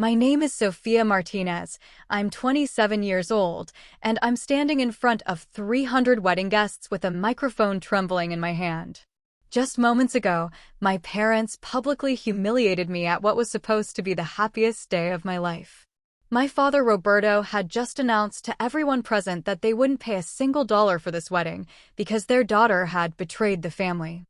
My name is Sofia Martinez. I'm 27 years old, and I'm standing in front of 300 wedding guests with a microphone trembling in my hand. Just moments ago, my parents publicly humiliated me at what was supposed to be the happiest day of my life. My father, Roberto, had just announced to everyone present that they wouldn't pay a single dollar for this wedding because their daughter had betrayed the family.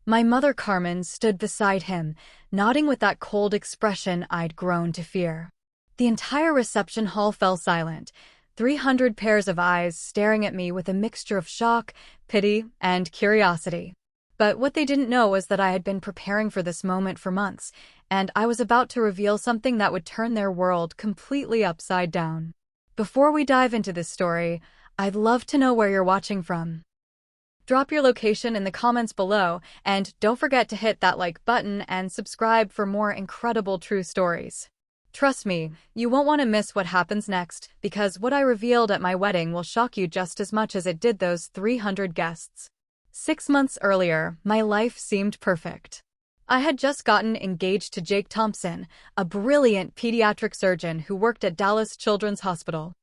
My mother, Carmen, stood beside him, nodding with that cold expression I'd grown to fear. The entire reception hall fell silent, 300 pairs of eyes staring at me with a mixture of shock, pity, and curiosity. But what they didn't know was that I had been preparing for this moment for months, and I was about to reveal something that would turn their world completely upside down. Before we dive into this story, I'd love to know where you're watching from. Drop your location in the comments below, and don't forget to hit that like button and subscribe for more incredible true stories. Trust me, you won't want to miss what happens next, because what I revealed at my wedding will shock you just as much as it did those 300 guests. 6 months earlier, my life seemed perfect. I had just gotten engaged to Jake Thompson, a brilliant pediatric surgeon who worked at Dallas Children's Hospital.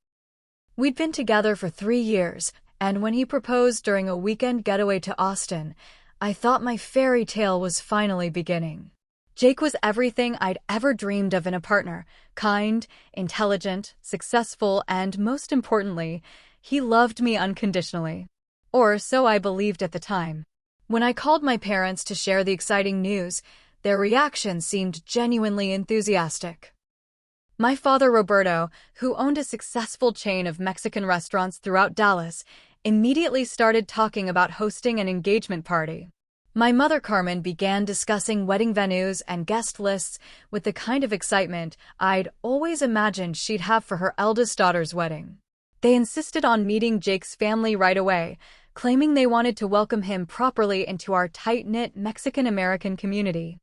We'd been together for 3 years, and when he proposed during a weekend getaway to Austin, I thought my fairy tale was finally beginning. Jake was everything I'd ever dreamed of in a partner: kind, intelligent, successful, and most importantly, he loved me unconditionally. Or so I believed at the time. When I called my parents to share the exciting news, their reaction seemed genuinely enthusiastic. My father, Roberto, who owned a successful chain of Mexican restaurants throughout Dallas, immediately started talking about hosting an engagement party. My mother, Carmen, began discussing wedding venues and guest lists with the kind of excitement I'd always imagined she'd have for her eldest daughter's wedding. They insisted on meeting Jake's family right away, claiming they wanted to welcome him properly into our tight-knit Mexican-American community.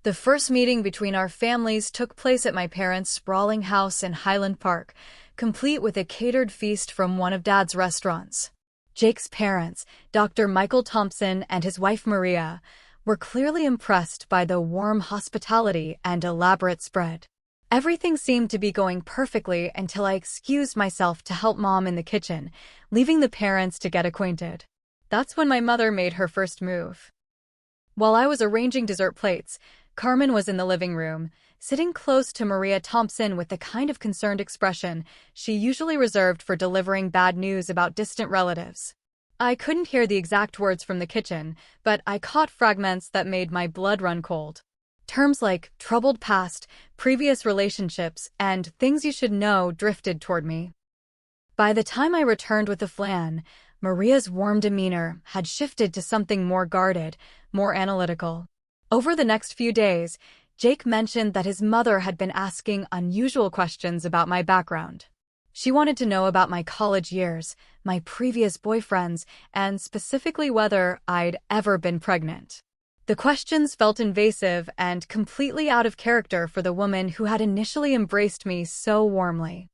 The first meeting between our families took place at my parents' sprawling house in Highland Park, complete with a catered feast from one of Dad's restaurants. Jake's parents, Dr. Michael Thompson and his wife Maria, were clearly impressed by the warm hospitality and elaborate spread. Everything seemed to be going perfectly until I excused myself to help Mom in the kitchen, leaving the parents to get acquainted. That's when my mother made her first move. While I was arranging dessert plates, Carmen was in the living room, sitting close to Maria Thompson with the kind of concerned expression she usually reserved for delivering bad news about distant relatives. I couldn't hear the exact words from the kitchen, but I caught fragments that made my blood run cold. Terms like troubled past, previous relationships, and things you should know drifted toward me. By the time I returned with the flan, Maria's warm demeanor had shifted to something more guarded, more analytical. Over the next few days, Jake mentioned that his mother had been asking unusual questions about my background. She wanted to know about my college years, my previous boyfriends, and specifically whether I'd ever been pregnant. The questions felt invasive and completely out of character for the woman who had initially embraced me so warmly.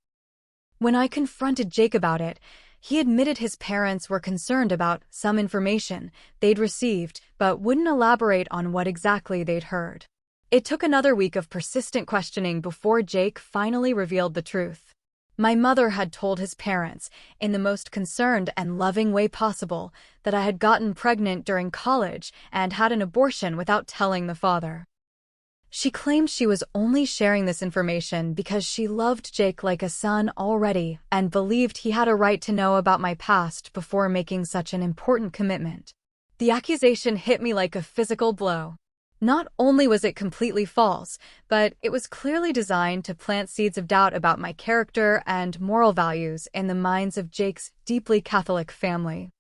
When I confronted Jake about it, he admitted his parents were concerned about some information they'd received, but wouldn't elaborate on what exactly they'd heard. It took another week of persistent questioning before Jake finally revealed the truth. My mother had told his parents, in the most concerned and loving way possible, that I had gotten pregnant during college and had an abortion without telling the father. She claimed she was only sharing this information because she loved Jake like a son already and believed he had a right to know about my past before making such an important commitment. The accusation hit me like a physical blow. Not only was it completely false, but it was clearly designed to plant seeds of doubt about my character and moral values in the minds of Jake's deeply Catholic family.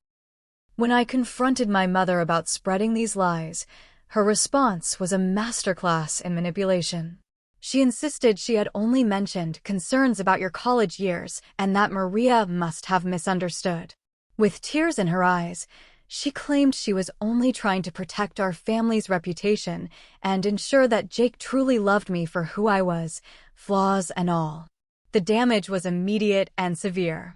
When I confronted my mother about spreading these lies, her response was a masterclass in manipulation. She insisted she had only mentioned concerns about your college years and that Maria must have misunderstood. With tears in her eyes, she claimed she was only trying to protect our family's reputation and ensure that Jake truly loved me for who I was, flaws and all. The damage was immediate and severe.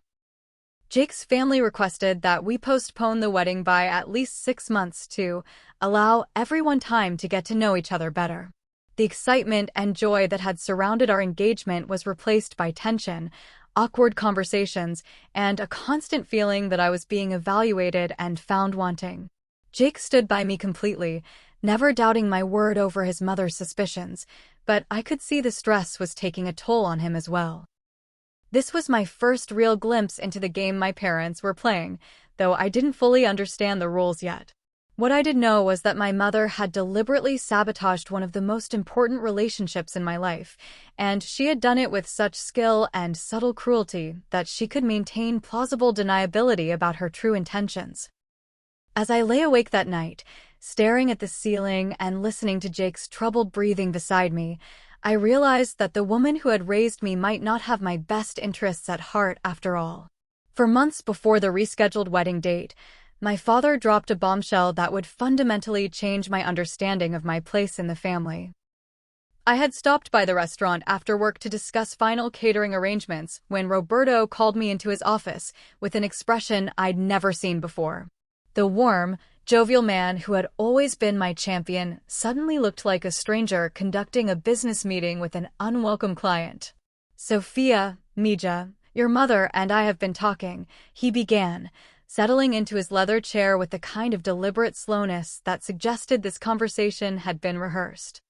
Jake's family requested that we postpone the wedding by at least 6 months to allow everyone time to get to know each other better. The excitement and joy that had surrounded our engagement was replaced by tension, awkward conversations, and a constant feeling that I was being evaluated and found wanting. Jake stood by me completely, never doubting my word over his mother's suspicions, but I could see the stress was taking a toll on him as well. This was my first real glimpse into the game my parents were playing, though I didn't fully understand the rules yet. What I did know was that my mother had deliberately sabotaged one of the most important relationships in my life, and she had done it with such skill and subtle cruelty that she could maintain plausible deniability about her true intentions. As I lay awake that night, staring at the ceiling and listening to Jake's troubled breathing beside me, I realized that the woman who had raised me might not have my best interests at heart after all. For months before the rescheduled wedding date, my father dropped a bombshell that would fundamentally change my understanding of my place in the family. I had stopped by the restaurant after work to discuss final catering arrangements when Roberto called me into his office with an expression I'd never seen before. The warm, jovial man who had always been my champion suddenly looked like a stranger conducting a business meeting with an unwelcome client. "Sophia, Mija, your mother and I have been talking," he began, settling into his leather chair with the kind of deliberate slowness that suggested this conversation had been rehearsed.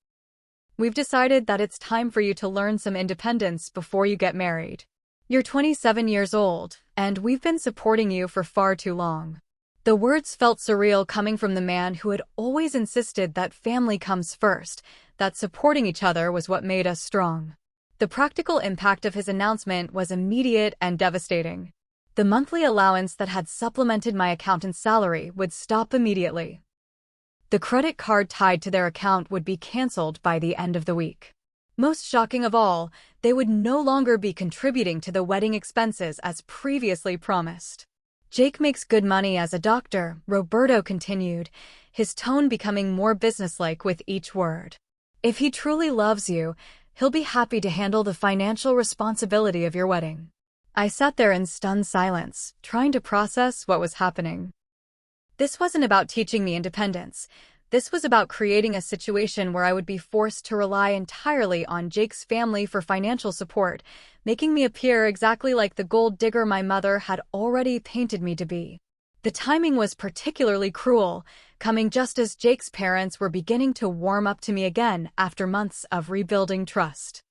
"We've decided that it's time for you to learn some independence before you get married. You're 27 years old, and we've been supporting you for far too long." The words felt surreal coming from the man who had always insisted that family comes first, that supporting each other was what made us strong. The practical impact of his announcement was immediate and devastating. The monthly allowance that had supplemented my accountant's salary would stop immediately. The credit card tied to their account would be canceled by the end of the week. Most shocking of all, they would no longer be contributing to the wedding expenses as previously promised. "Jake makes good money as a doctor," Roberto continued, his tone becoming more businesslike with each word. "If he truly loves you, he'll be happy to handle the financial responsibility of your wedding." I sat there in stunned silence, trying to process what was happening. This wasn't about teaching me independence. This was about creating a situation where I would be forced to rely entirely on Jake's family for financial support, making me appear exactly like the gold digger my mother had already painted me to be. The timing was particularly cruel, coming just as Jake's parents were beginning to warm up to me again after months of rebuilding trust.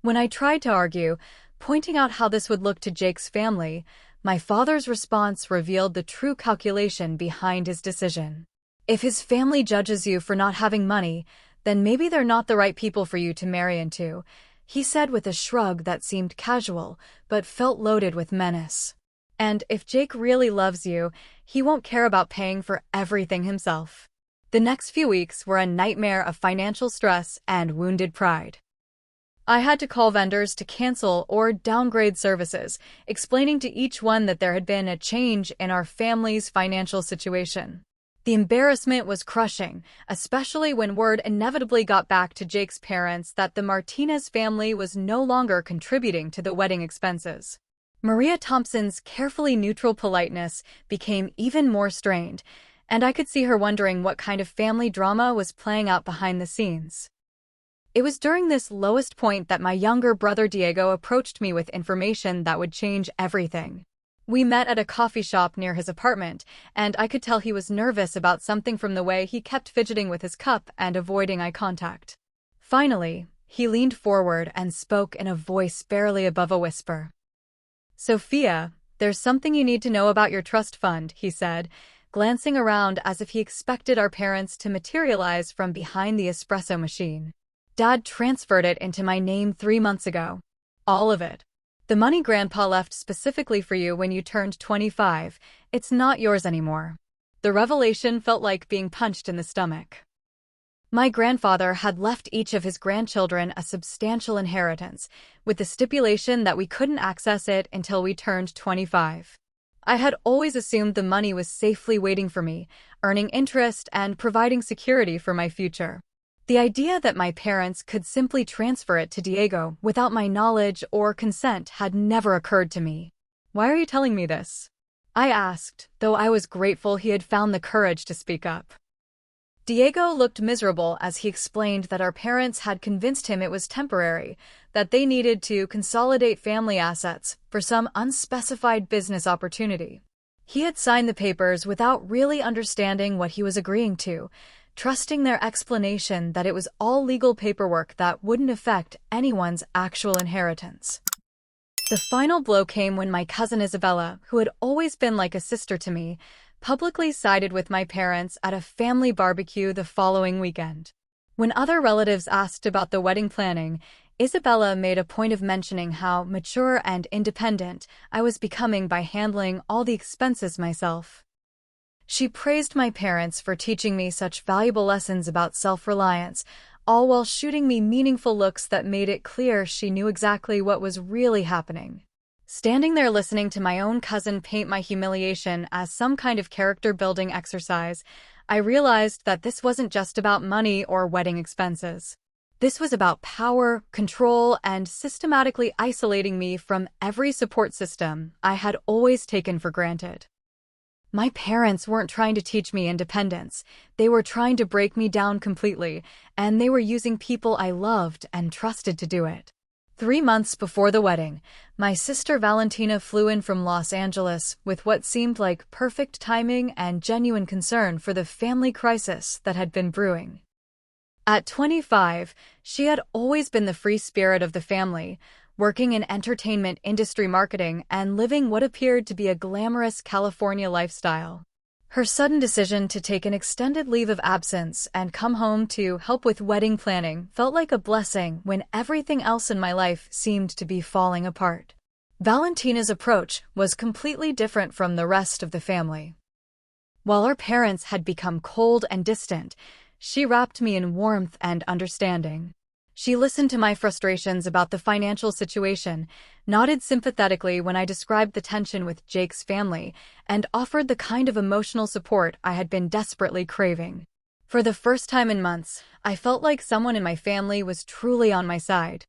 When I tried to argue, pointing out how this would look to Jake's family, my father's response revealed the true calculation behind his decision. "If his family judges you for not having money, then maybe they're not the right people for you to marry into," he said with a shrug that seemed casual, but felt loaded with menace. "And if Jake really loves you, he won't care about paying for everything himself." The next few weeks were a nightmare of financial stress and wounded pride. I had to call vendors to cancel or downgrade services, explaining to each one that there had been a change in our family's financial situation. The embarrassment was crushing, especially when word inevitably got back to Jake's parents that the Martinez family was no longer contributing to the wedding expenses. Maria Thompson's carefully neutral politeness became even more strained, and I could see her wondering what kind of family drama was playing out behind the scenes. It was during this lowest point that my younger brother Diego approached me with information that would change everything. We met at a coffee shop near his apartment, and I could tell he was nervous about something from the way he kept fidgeting with his cup and avoiding eye contact. Finally, he leaned forward and spoke in a voice barely above a whisper. "Sophia, there's something you need to know about your trust fund," he said, glancing around as if he expected our parents to materialize from behind the espresso machine. "Dad transferred it into my name 3 months ago. All of it. The money Grandpa left specifically for you when you turned 25, it's not yours anymore." The revelation felt like being punched in the stomach. My grandfather had left each of his grandchildren a substantial inheritance, with the stipulation that we couldn't access it until we turned 25. I had always assumed the money was safely waiting for me, earning interest and providing security for my future. The idea that my parents could simply transfer it to Diego without my knowledge or consent had never occurred to me. "Why are you telling me this?" I asked, though I was grateful he had found the courage to speak up. Diego looked miserable as he explained that our parents had convinced him it was temporary, that they needed to consolidate family assets for some unspecified business opportunity. He had signed the papers without really understanding what he was agreeing to, trusting their explanation that it was all legal paperwork that wouldn't affect anyone's actual inheritance. The final blow came when my cousin Isabella, who had always been like a sister to me, publicly sided with my parents at a family barbecue the following weekend. When other relatives asked about the wedding planning, Isabella made a point of mentioning how mature and independent I was becoming by handling all the expenses myself. She praised my parents for teaching me such valuable lessons about self-reliance, all while shooting me meaningful looks that made it clear she knew exactly what was really happening. Standing there listening to my own cousin paint my humiliation as some kind of character-building exercise, I realized that this wasn't just about money or wedding expenses. This was about power, control, and systematically isolating me from every support system I had always taken for granted. My parents weren't trying to teach me independence. They were trying to break me down completely, and they were using people I loved and trusted to do it. 3 months before the wedding, my sister Valentina flew in from Los Angeles with what seemed like perfect timing and genuine concern for the family crisis that had been brewing. At 25, she had always been the free spirit of the family, working in entertainment industry marketing and living what appeared to be a glamorous California lifestyle. Her sudden decision to take an extended leave of absence and come home to help with wedding planning felt like a blessing when everything else in my life seemed to be falling apart. Valentina's approach was completely different from the rest of the family. While our parents had become cold and distant, she wrapped me in warmth and understanding. She listened to my frustrations about the financial situation, nodded sympathetically when I described the tension with Jake's family, and offered the kind of emotional support I had been desperately craving. For the first time in months, I felt like someone in my family was truly on my side.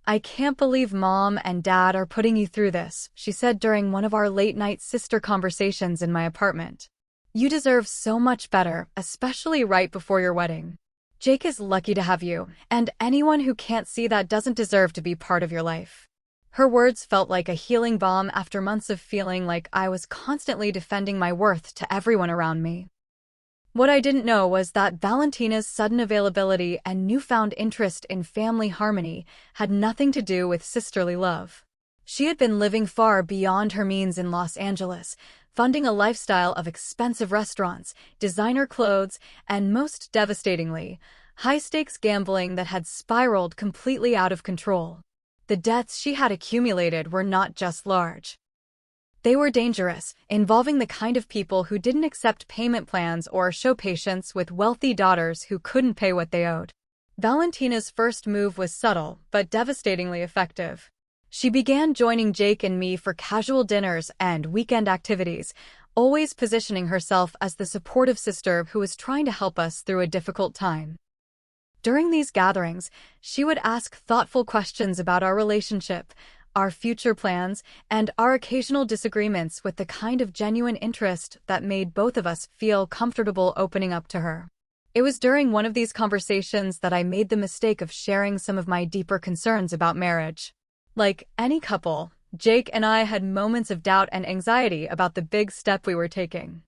"I can't believe Mom and Dad are putting you through this," she said during one of our late-night sister conversations in my apartment. "You deserve so much better, especially right before your wedding. Jake is lucky to have you, and anyone who can't see that doesn't deserve to be part of your life." Her words felt like a healing balm after months of feeling like I was constantly defending my worth to everyone around me. What I didn't know was that Valentina's sudden availability and newfound interest in family harmony had nothing to do with sisterly love. She had been living far beyond her means in Los Angeles, funding a lifestyle of expensive restaurants, designer clothes, and most devastatingly, high-stakes gambling that had spiraled completely out of control. The debts she had accumulated were not just large. They were dangerous, involving the kind of people who didn't accept payment plans or show patience with wealthy daughters who couldn't pay what they owed. Valentina's first move was subtle, but devastatingly effective. She began joining Jake and me for casual dinners and weekend activities, always positioning herself as the supportive sister who was trying to help us through a difficult time. During these gatherings, she would ask thoughtful questions about our relationship, our future plans, and our occasional disagreements with the kind of genuine interest that made both of us feel comfortable opening up to her. It was during one of these conversations that I made the mistake of sharing some of my deeper concerns about marriage. Like any couple, Jake and I had moments of doubt and anxiety about the big step we were taking.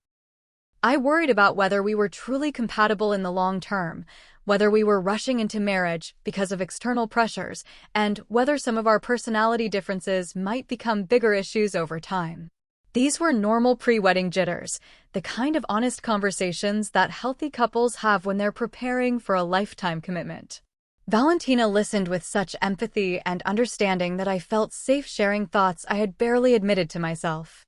I worried about whether we were truly compatible in the long term, whether we were rushing into marriage because of external pressures, and whether some of our personality differences might become bigger issues over time. These were normal pre-wedding jitters, the kind of honest conversations that healthy couples have when they're preparing for a lifetime commitment. Valentina listened with such empathy and understanding that I felt safe sharing thoughts I had barely admitted to myself.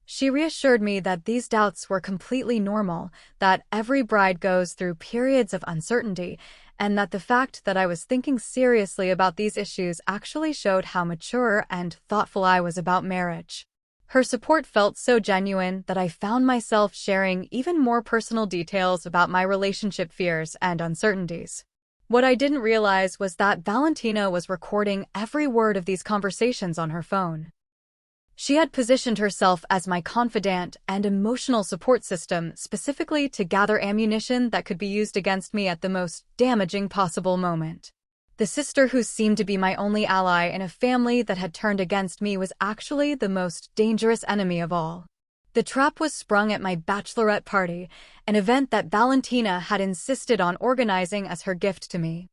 She reassured me that these doubts were completely normal, that every bride goes through periods of uncertainty, and that the fact that I was thinking seriously about these issues actually showed how mature and thoughtful I was about marriage. Her support felt so genuine that I found myself sharing even more personal details about my relationship fears and uncertainties. What I didn't realize was that Valentina was recording every word of these conversations on her phone. She had positioned herself as my confidant and emotional support system specifically to gather ammunition that could be used against me at the most damaging possible moment. The sister who seemed to be my only ally in a family that had turned against me was actually the most dangerous enemy of all. The trap was sprung at my bachelorette party, an event that Valentina had insisted on organizing as her gift to me.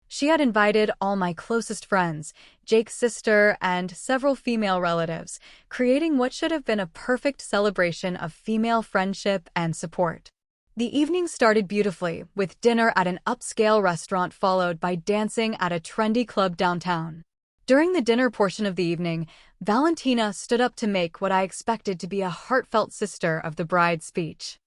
She had invited all my closest friends, Jake's sister, and several female relatives, creating what should have been a perfect celebration of female friendship and support. The evening started beautifully, with dinner at an upscale restaurant followed by dancing at a trendy club downtown. During the dinner portion of the evening, Valentina stood up to make what I expected to be a heartfelt sister of the bride speech.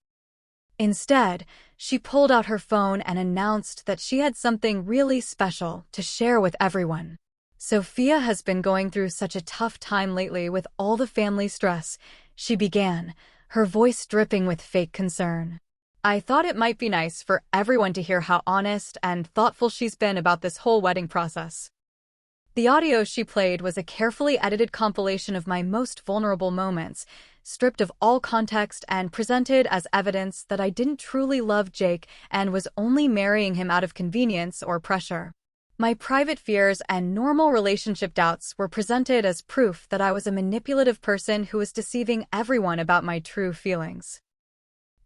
Instead, she pulled out her phone and announced that she had something really special to share with everyone. "Sophia has been going through such a tough time lately with all the family stress," she began, her voice dripping with fake concern. I thought it might be nice for everyone to hear how honest and thoughtful she's been about this whole wedding process. The audio she played was a carefully edited compilation of my most vulnerable moments, stripped of all context and presented as evidence that I didn't truly love Jake and was only marrying him out of convenience or pressure. My private fears and normal relationship doubts were presented as proof that I was a manipulative person who was deceiving everyone about my true feelings.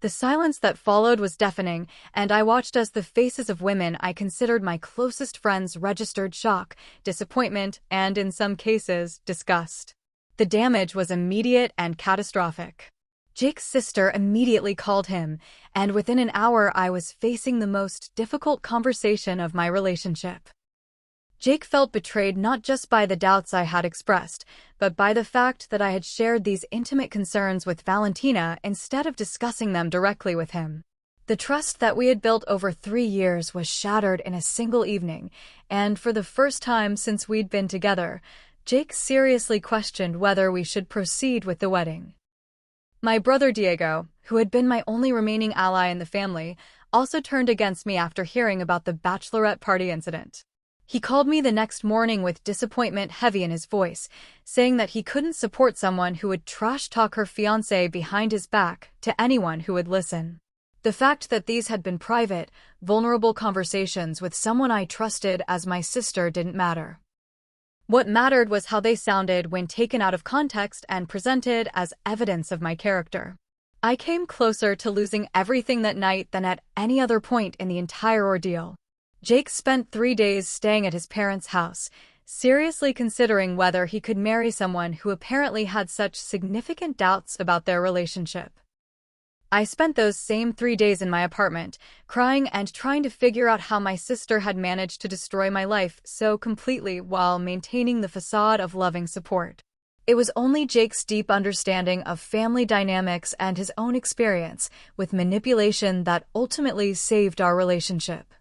The silence that followed was deafening, and I watched as the faces of women I considered my closest friends registered shock, disappointment, and in some cases, disgust. The damage was immediate and catastrophic. Jake's sister immediately called him, and within an hour I was facing the most difficult conversation of my relationship. Jake felt betrayed not just by the doubts I had expressed, but by the fact that I had shared these intimate concerns with Valentina instead of discussing them directly with him. The trust that we had built over 3 years was shattered in a single evening, and for the first time since we'd been together, Jake seriously questioned whether we should proceed with the wedding. My brother Diego, who had been my only remaining ally in the family, also turned against me after hearing about the bachelorette party incident. He called me the next morning with disappointment heavy in his voice, saying that he couldn't support someone who would trash-talk her fiancé behind his back to anyone who would listen. The fact that these had been private, vulnerable conversations with someone I trusted as my sister didn't matter. What mattered was how they sounded when taken out of context and presented as evidence of my character. I came closer to losing everything that night than at any other point in the entire ordeal. Jake spent 3 days staying at his parents' house, seriously considering whether he could marry someone who apparently had such significant doubts about their relationship. I spent those same 3 days in my apartment, crying and trying to figure out how my sister had managed to destroy my life so completely while maintaining the facade of loving support. It was only Jake's deep understanding of family dynamics and his own experience with manipulation that ultimately saved our relationship.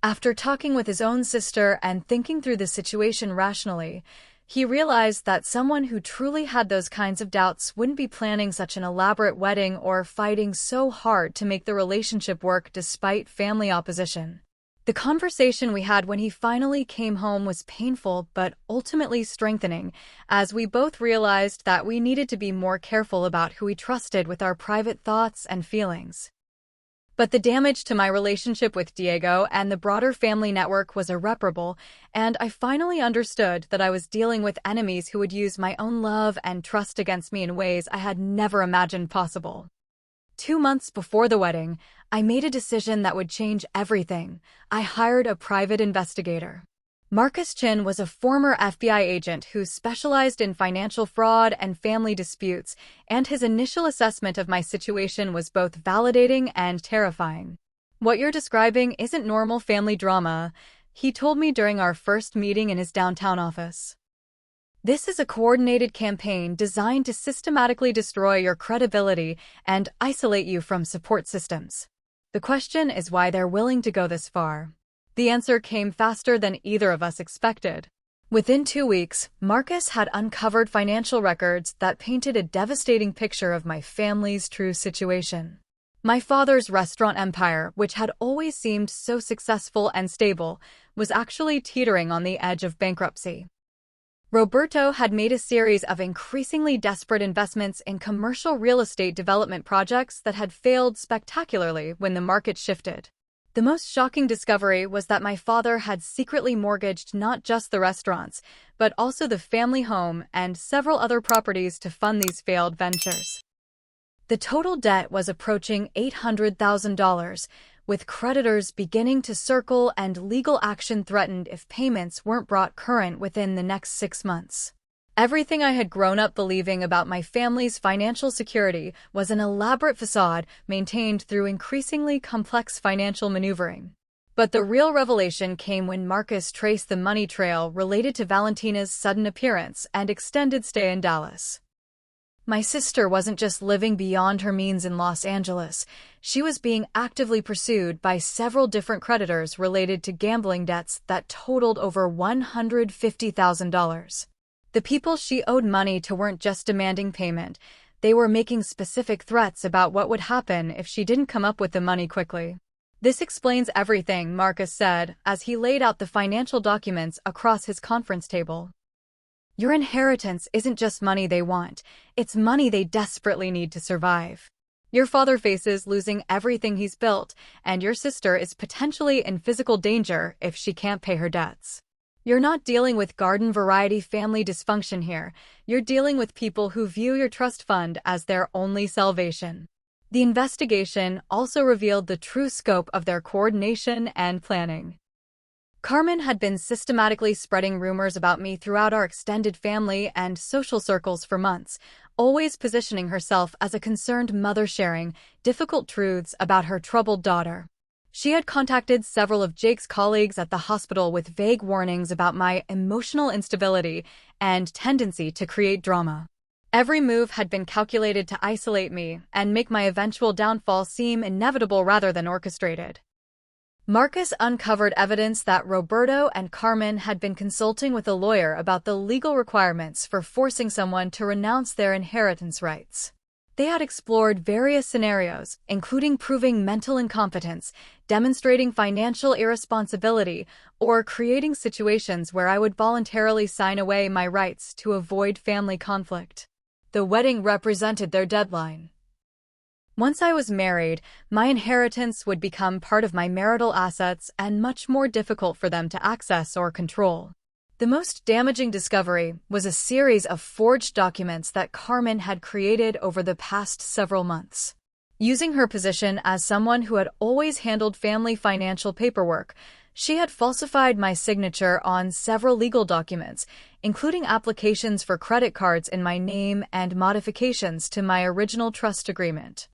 After talking with his own sister and thinking through the situation rationally, he realized that someone who truly had those kinds of doubts wouldn't be planning such an elaborate wedding or fighting so hard to make the relationship work despite family opposition. The conversation we had when he finally came home was painful but ultimately strengthening, as we both realized that we needed to be more careful about who we trusted with our private thoughts and feelings. But the damage to my relationship with Diego and the broader family network was irreparable, and I finally understood that I was dealing with enemies who would use my own love and trust against me in ways I had never imagined possible. 2 months before the wedding, I made a decision that would change everything. I hired a private investigator. Marcus Chin was a former FBI agent who specialized in financial fraud and family disputes, and his initial assessment of my situation was both validating and terrifying. "What you're describing isn't normal family drama," he told me during our first meeting in his downtown office. "This is a coordinated campaign designed to systematically destroy your credibility and isolate you from support systems. The question is why they're willing to go this far." The answer came faster than either of us expected. Within 2 weeks, Marcus had uncovered financial records that painted a devastating picture of my family's true situation. My father's restaurant empire, which had always seemed so successful and stable, was actually teetering on the edge of bankruptcy. Roberto had made a series of increasingly desperate investments in commercial real estate development projects that had failed spectacularly when the market shifted. The most shocking discovery was that my father had secretly mortgaged not just the restaurants, but also the family home and several other properties to fund these failed ventures. The total debt was approaching $800,000, with creditors beginning to circle and legal action threatened if payments weren't brought current within the next 6 months. Everything I had grown up believing about my family's financial security was an elaborate facade maintained through increasingly complex financial maneuvering. But the real revelation came when Marcus traced the money trail related to Valentina's sudden appearance and extended stay in Dallas. My sister wasn't just living beyond her means in Los Angeles, she was being actively pursued by several different creditors related to gambling debts that totaled over $150,000. The people she owed money to weren't just demanding payment, they were making specific threats about what would happen if she didn't come up with the money quickly. "This explains everything," Marcus said, as he laid out the financial documents across his conference table. "Your inheritance isn't just money they want, it's money they desperately need to survive. Your father faces losing everything he's built, and your sister is potentially in physical danger if she can't pay her debts. You're not dealing with garden-variety family dysfunction here, you're dealing with people who view your trust fund as their only salvation." The investigation also revealed the true scope of their coordination and planning. Carmen had been systematically spreading rumors about me throughout our extended family and social circles for months, always positioning herself as a concerned mother sharing difficult truths about her troubled daughter. She had contacted several of Jake's colleagues at the hospital with vague warnings about my emotional instability and tendency to create drama. Every move had been calculated to isolate me and make my eventual downfall seem inevitable rather than orchestrated. Marcus uncovered evidence that Roberto and Carmen had been consulting with a lawyer about the legal requirements for forcing someone to renounce their inheritance rights. They had explored various scenarios, including proving mental incompetence, demonstrating financial irresponsibility, or creating situations where I would voluntarily sign away my rights to avoid family conflict. The wedding represented their deadline. Once I was married, my inheritance would become part of my marital assets and much more difficult for them to access or control. The most damaging discovery was a series of forged documents that Carmen had created over the past several months. Using her position as someone who had always handled family financial paperwork, she had falsified my signature on several legal documents, including applications for credit cards in my name and modifications to my original trust agreement.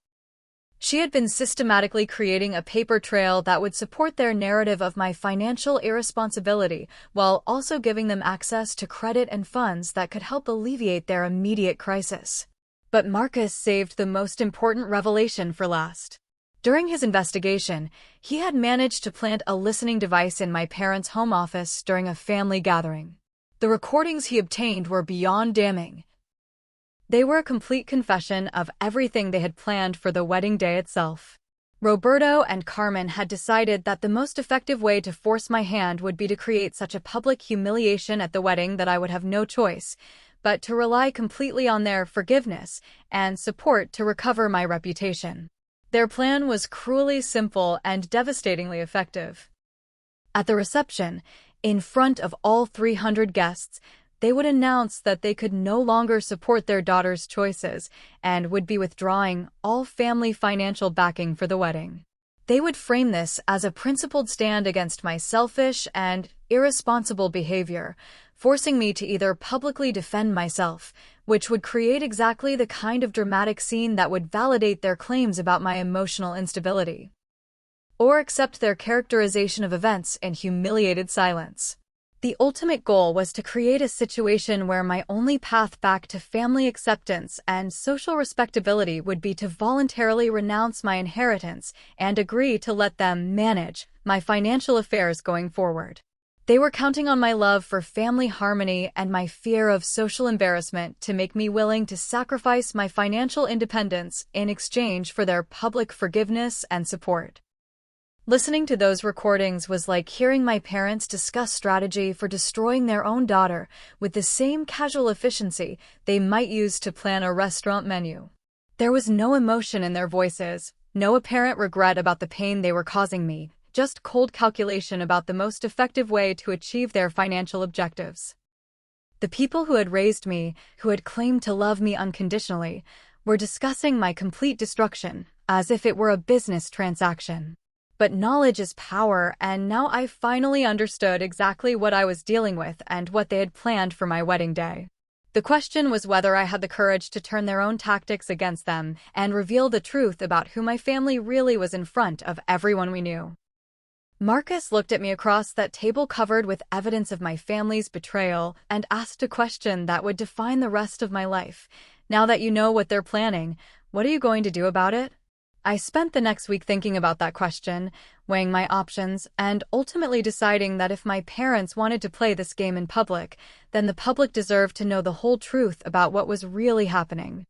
She had been systematically creating a paper trail that would support their narrative of my financial irresponsibility while also giving them access to credit and funds that could help alleviate their immediate crisis. But Marcus saved the most important revelation for last. During his investigation, he had managed to plant a listening device in my parents' home office during a family gathering. The recordings he obtained were beyond damning. They were a complete confession of everything they had planned for the wedding day itself. Roberto and Carmen had decided that the most effective way to force my hand would be to create such a public humiliation at the wedding that I would have no choice, but to rely completely on their forgiveness and support to recover my reputation. Their plan was cruelly simple and devastatingly effective. At the reception, in front of all 300 guests, they would announce that they could no longer support their daughter's choices and would be withdrawing all family financial backing for the wedding. They would frame this as a principled stand against my selfish and irresponsible behavior, forcing me to either publicly defend myself, which would create exactly the kind of dramatic scene that would validate their claims about my emotional instability, or accept their characterization of events in humiliated silence. The ultimate goal was to create a situation where my only path back to family acceptance and social respectability would be to voluntarily renounce my inheritance and agree to let them manage my financial affairs going forward. They were counting on my love for family harmony and my fear of social embarrassment to make me willing to sacrifice my financial independence in exchange for their public forgiveness and support. Listening to those recordings was like hearing my parents discuss strategy for destroying their own daughter with the same casual efficiency they might use to plan a restaurant menu. There was no emotion in their voices, no apparent regret about the pain they were causing me, just cold calculation about the most effective way to achieve their financial objectives. The people who had raised me, who had claimed to love me unconditionally, were discussing my complete destruction, as if it were a business transaction. But knowledge is power, and now I finally understood exactly what I was dealing with and what they had planned for my wedding day. The question was whether I had the courage to turn their own tactics against them and reveal the truth about who my family really was in front of everyone we knew. Marcus looked at me across that table covered with evidence of my family's betrayal and asked a question that would define the rest of my life. Now that you know what they're planning, what are you going to do about it? I spent the next week thinking about that question, weighing my options, and ultimately deciding that if my parents wanted to play this game in public, then the public deserved to know the whole truth about what was really happening.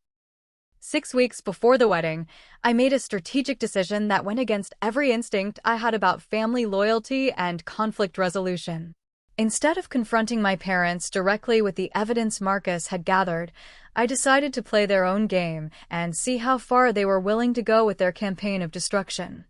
6 weeks before the wedding, I made a strategic decision that went against every instinct I had about family loyalty and conflict resolution. Instead of confronting my parents directly with the evidence Marcus had gathered, I decided to play their own game and see how far they were willing to go with their campaign of destruction.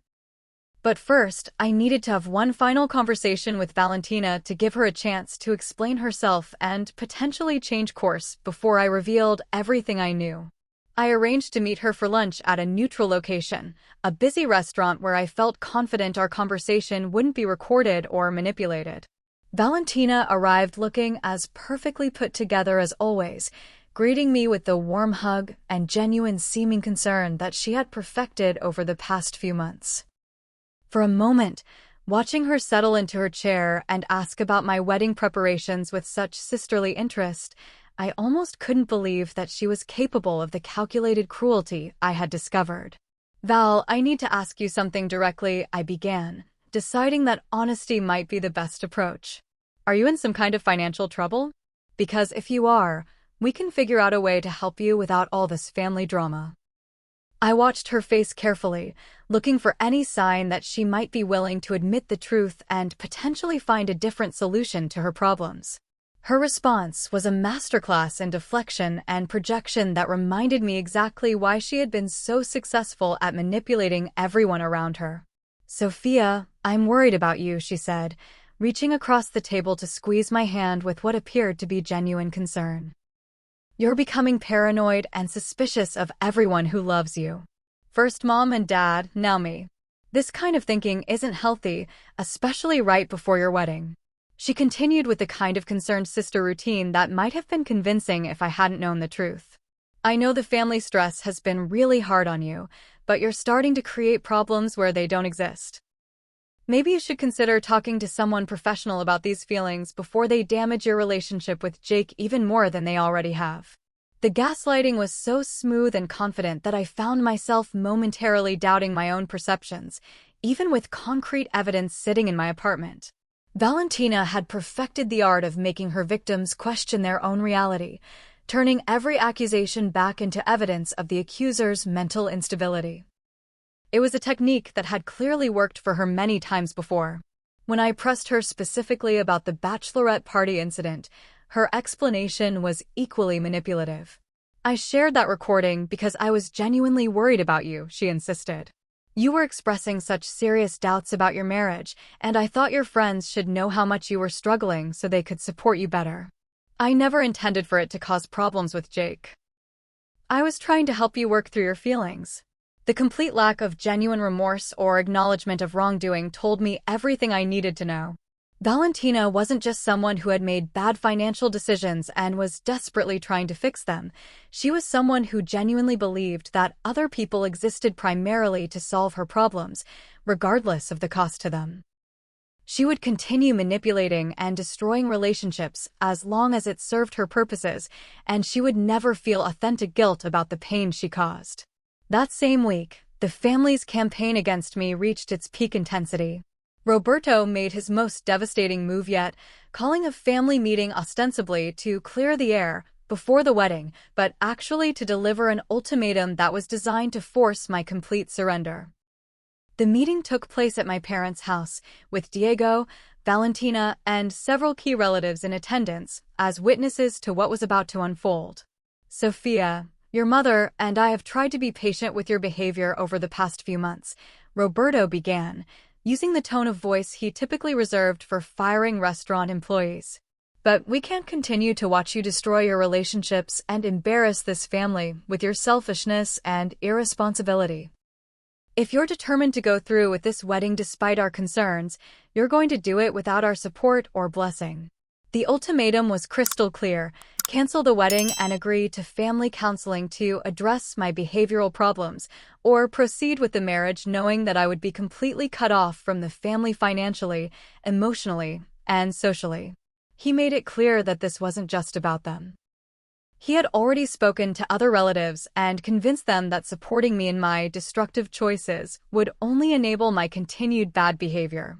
But first, I needed to have one final conversation with Valentina to give her a chance to explain herself and potentially change course before I revealed everything I knew. I arranged to meet her for lunch at a neutral location, a busy restaurant where I felt confident our conversation wouldn't be recorded or manipulated. Valentina arrived looking as perfectly put together as always, greeting me with the warm hug and genuine seeming concern that she had perfected over the past few months. For a moment, watching her settle into her chair and ask about my wedding preparations with such sisterly interest, I almost couldn't believe that she was capable of the calculated cruelty I had discovered. "Val, I need to ask you something directly," I began, deciding that honesty might be the best approach. "Are you in some kind of financial trouble? Because if you are, we can figure out a way to help you without all this family drama." I watched her face carefully, looking for any sign that she might be willing to admit the truth and potentially find a different solution to her problems. Her response was a masterclass in deflection and projection that reminded me exactly why she had been so successful at manipulating everyone around her. "Sophia, I'm worried about you," she said, reaching across the table to squeeze my hand with what appeared to be genuine concern. "You're becoming paranoid and suspicious of everyone who loves you. First mom and dad, now me. This kind of thinking isn't healthy, especially right before your wedding." She continued with the kind of concerned sister routine that might have been convincing if I hadn't known the truth. "I know the family stress has been really hard on you, but you're starting to create problems where they don't exist. Maybe you should consider talking to someone professional about these feelings before they damage your relationship with Jake even more than they already have." The gaslighting was so smooth and confident that I found myself momentarily doubting my own perceptions, even with concrete evidence sitting in my apartment. Valentina had perfected the art of making her victims question their own reality, turning every accusation back into evidence of the accuser's mental instability. It was a technique that had clearly worked for her many times before. When I pressed her specifically about the bachelorette party incident, her explanation was equally manipulative. "I shared that recording because I was genuinely worried about you," she insisted. "You were expressing such serious doubts about your marriage, and I thought your friends should know how much you were struggling so they could support you better. I never intended for it to cause problems with Jake. I was trying to help you work through your feelings." The complete lack of genuine remorse or acknowledgement of wrongdoing told me everything I needed to know. Valentina wasn't just someone who had made bad financial decisions and was desperately trying to fix them. She was someone who genuinely believed that other people existed primarily to solve her problems, regardless of the cost to them. She would continue manipulating and destroying relationships as long as it served her purposes, and she would never feel authentic guilt about the pain she caused. That same week, the family's campaign against me reached its peak intensity. Roberto made his most devastating move yet, calling a family meeting ostensibly to clear the air before the wedding, but actually to deliver an ultimatum that was designed to force my complete surrender. The meeting took place at my parents' house, with Diego, Valentina, and several key relatives in attendance as witnesses to what was about to unfold. Sophia, your mother and I have tried to be patient with your behavior over the past few months, Roberto began, using the tone of voice he typically reserved for firing restaurant employees. But we can't continue to watch you destroy your relationships and embarrass this family with your selfishness and irresponsibility. If you're determined to go through with this wedding despite our concerns, you're going to do it without our support or blessing. The ultimatum was crystal clear: cancel the wedding and agree to family counseling to address my behavioral problems, or proceed with the marriage knowing that I would be completely cut off from the family financially, emotionally, and socially. He made it clear that this wasn't just about them. He had already spoken to other relatives and convinced them that supporting me in my destructive choices would only enable my continued bad behavior.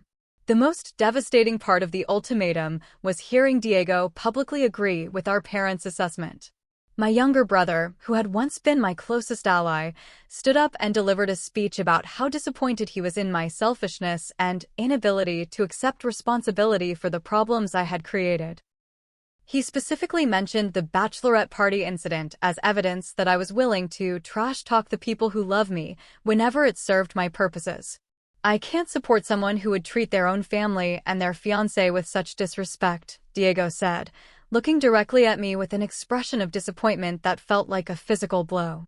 The most devastating part of the ultimatum was hearing Diego publicly agree with our parents' assessment. My younger brother, who had once been my closest ally, stood up and delivered a speech about how disappointed he was in my selfishness and inability to accept responsibility for the problems I had created. He specifically mentioned the bachelorette party incident as evidence that I was willing to trash-talk the people who love me whenever it served my purposes. I can't support someone who would treat their own family and their fiancé with such disrespect, Diego said, looking directly at me with an expression of disappointment that felt like a physical blow.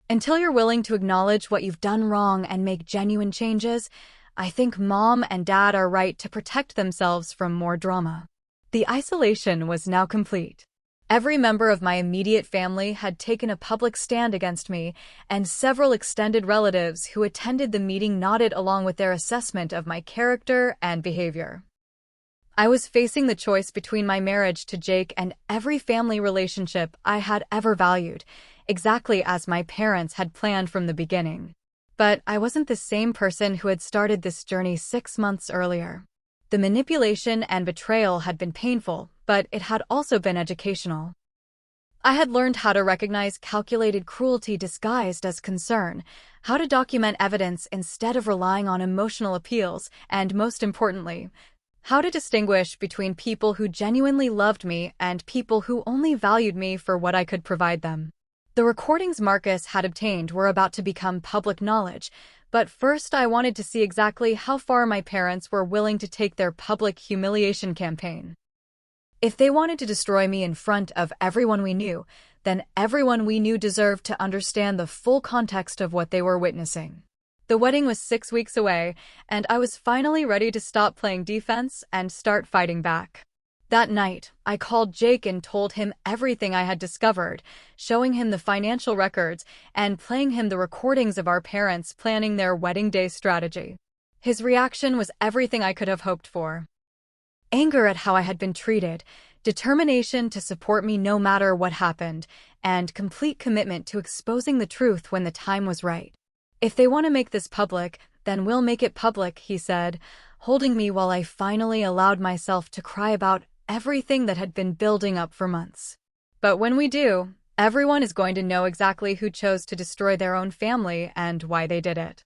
Until you're willing to acknowledge what you've done wrong and make genuine changes, I think Mom and Dad are right to protect themselves from more drama. The isolation was now complete. Every member of my immediate family had taken a public stand against me, and several extended relatives who attended the meeting nodded along with their assessment of my character and behavior. I was facing the choice between my marriage to Jake and every family relationship I had ever valued, exactly as my parents had planned from the beginning. But I wasn't the same person who had started this journey 6 months earlier. The manipulation and betrayal had been painful, but it had also been educational. I had learned how to recognize calculated cruelty disguised as concern, how to document evidence instead of relying on emotional appeals, and most importantly, how to distinguish between people who genuinely loved me and people who only valued me for what I could provide them. The recordings Marcus had obtained were about to become public knowledge, but first I wanted to see exactly how far my parents were willing to take their public humiliation campaign. If they wanted to destroy me in front of everyone we knew, then everyone we knew deserved to understand the full context of what they were witnessing. The wedding was 6 weeks away, and I was finally ready to stop playing defense and start fighting back. That night, I called Jake and told him everything I had discovered, showing him the financial records and playing him the recordings of our parents planning their wedding day strategy. His reaction was everything I could have hoped for. Anger at how I had been treated, determination to support me no matter what happened, and complete commitment to exposing the truth when the time was right. If they want to make this public, then we'll make it public, he said, holding me while I finally allowed myself to cry about everything that had been building up for months. But when we do, everyone is going to know exactly who chose to destroy their own family and why they did it.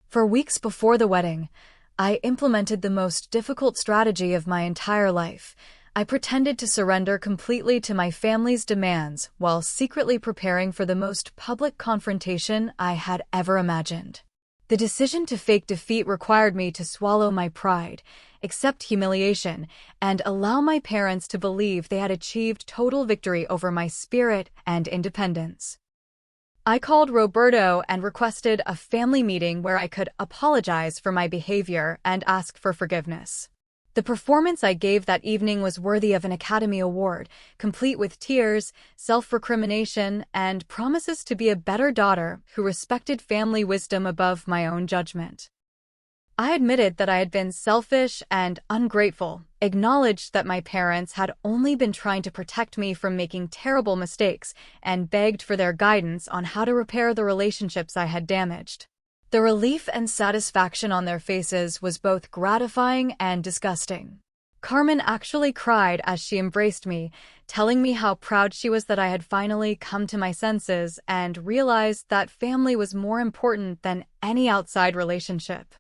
For weeks before the wedding, I implemented the most difficult strategy of my entire life. I pretended to surrender completely to my family's demands while secretly preparing for the most public confrontation I had ever imagined. The decision to fake defeat required me to swallow my pride, accept humiliation, and allow my parents to believe they had achieved total victory over my spirit and independence. I called Roberto and requested a family meeting where I could apologize for my behavior and ask for forgiveness. The performance I gave that evening was worthy of an Academy Award, complete with tears, self-recrimination, and promises to be a better daughter who respected family wisdom above my own judgment. I admitted that I had been selfish and ungrateful, acknowledged that my parents had only been trying to protect me from making terrible mistakes, and begged for their guidance on how to repair the relationships I had damaged. The relief and satisfaction on their faces was both gratifying and disgusting. Carmen actually cried as she embraced me, telling me how proud she was that I had finally come to my senses and realized that family was more important than any outside relationship.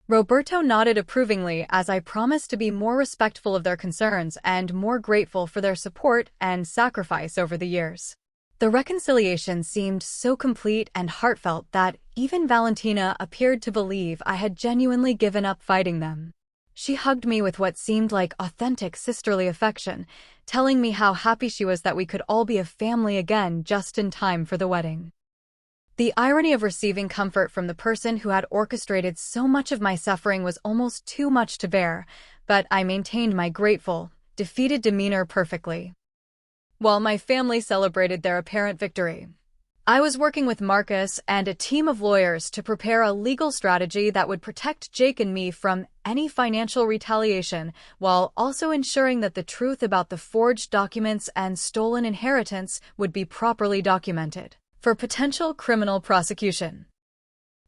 Roberto nodded approvingly as I promised to be more respectful of their concerns and more grateful for their support and sacrifice over the years. The reconciliation seemed so complete and heartfelt that even Valentina appeared to believe I had genuinely given up fighting them. She hugged me with what seemed like authentic sisterly affection, telling me how happy she was that we could all be a family again just in time for the wedding. The irony of receiving comfort from the person who had orchestrated so much of my suffering was almost too much to bear, but I maintained my grateful, defeated demeanor perfectly. While my family celebrated their apparent victory, I was working with Marcus and a team of lawyers to prepare a legal strategy that would protect Jake and me from any financial retaliation, while also ensuring that the truth about the forged documents and stolen inheritance would be properly documented for potential criminal prosecution.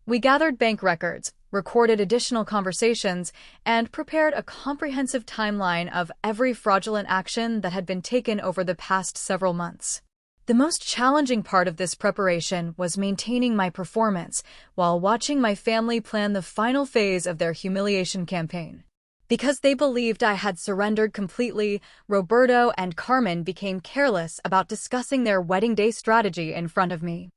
We gathered bank records, recorded additional conversations, and prepared a comprehensive timeline of every fraudulent action that had been taken over the past several months. The most challenging part of this preparation was maintaining my performance while watching my family plan the final phase of their humiliation campaign. Because they believed I had surrendered completely, Roberto and Carmen became careless about discussing their wedding day strategy in front of me.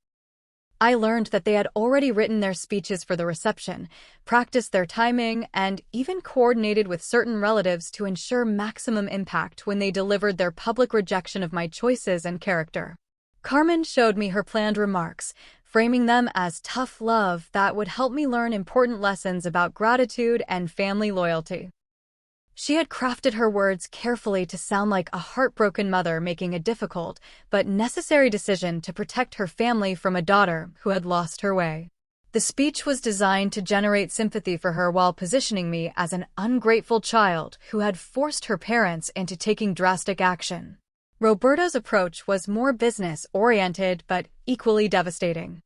I learned that they had already written their speeches for the reception, practiced their timing, and even coordinated with certain relatives to ensure maximum impact when they delivered their public rejection of my choices and character. Carmen showed me her planned remarks, framing them as tough love that would help me learn important lessons about gratitude and family loyalty. She had crafted her words carefully to sound like a heartbroken mother making a difficult but necessary decision to protect her family from a daughter who had lost her way. The speech was designed to generate sympathy for her while positioning me as an ungrateful child who had forced her parents into taking drastic action. Roberto's approach was more business-oriented but equally devastating.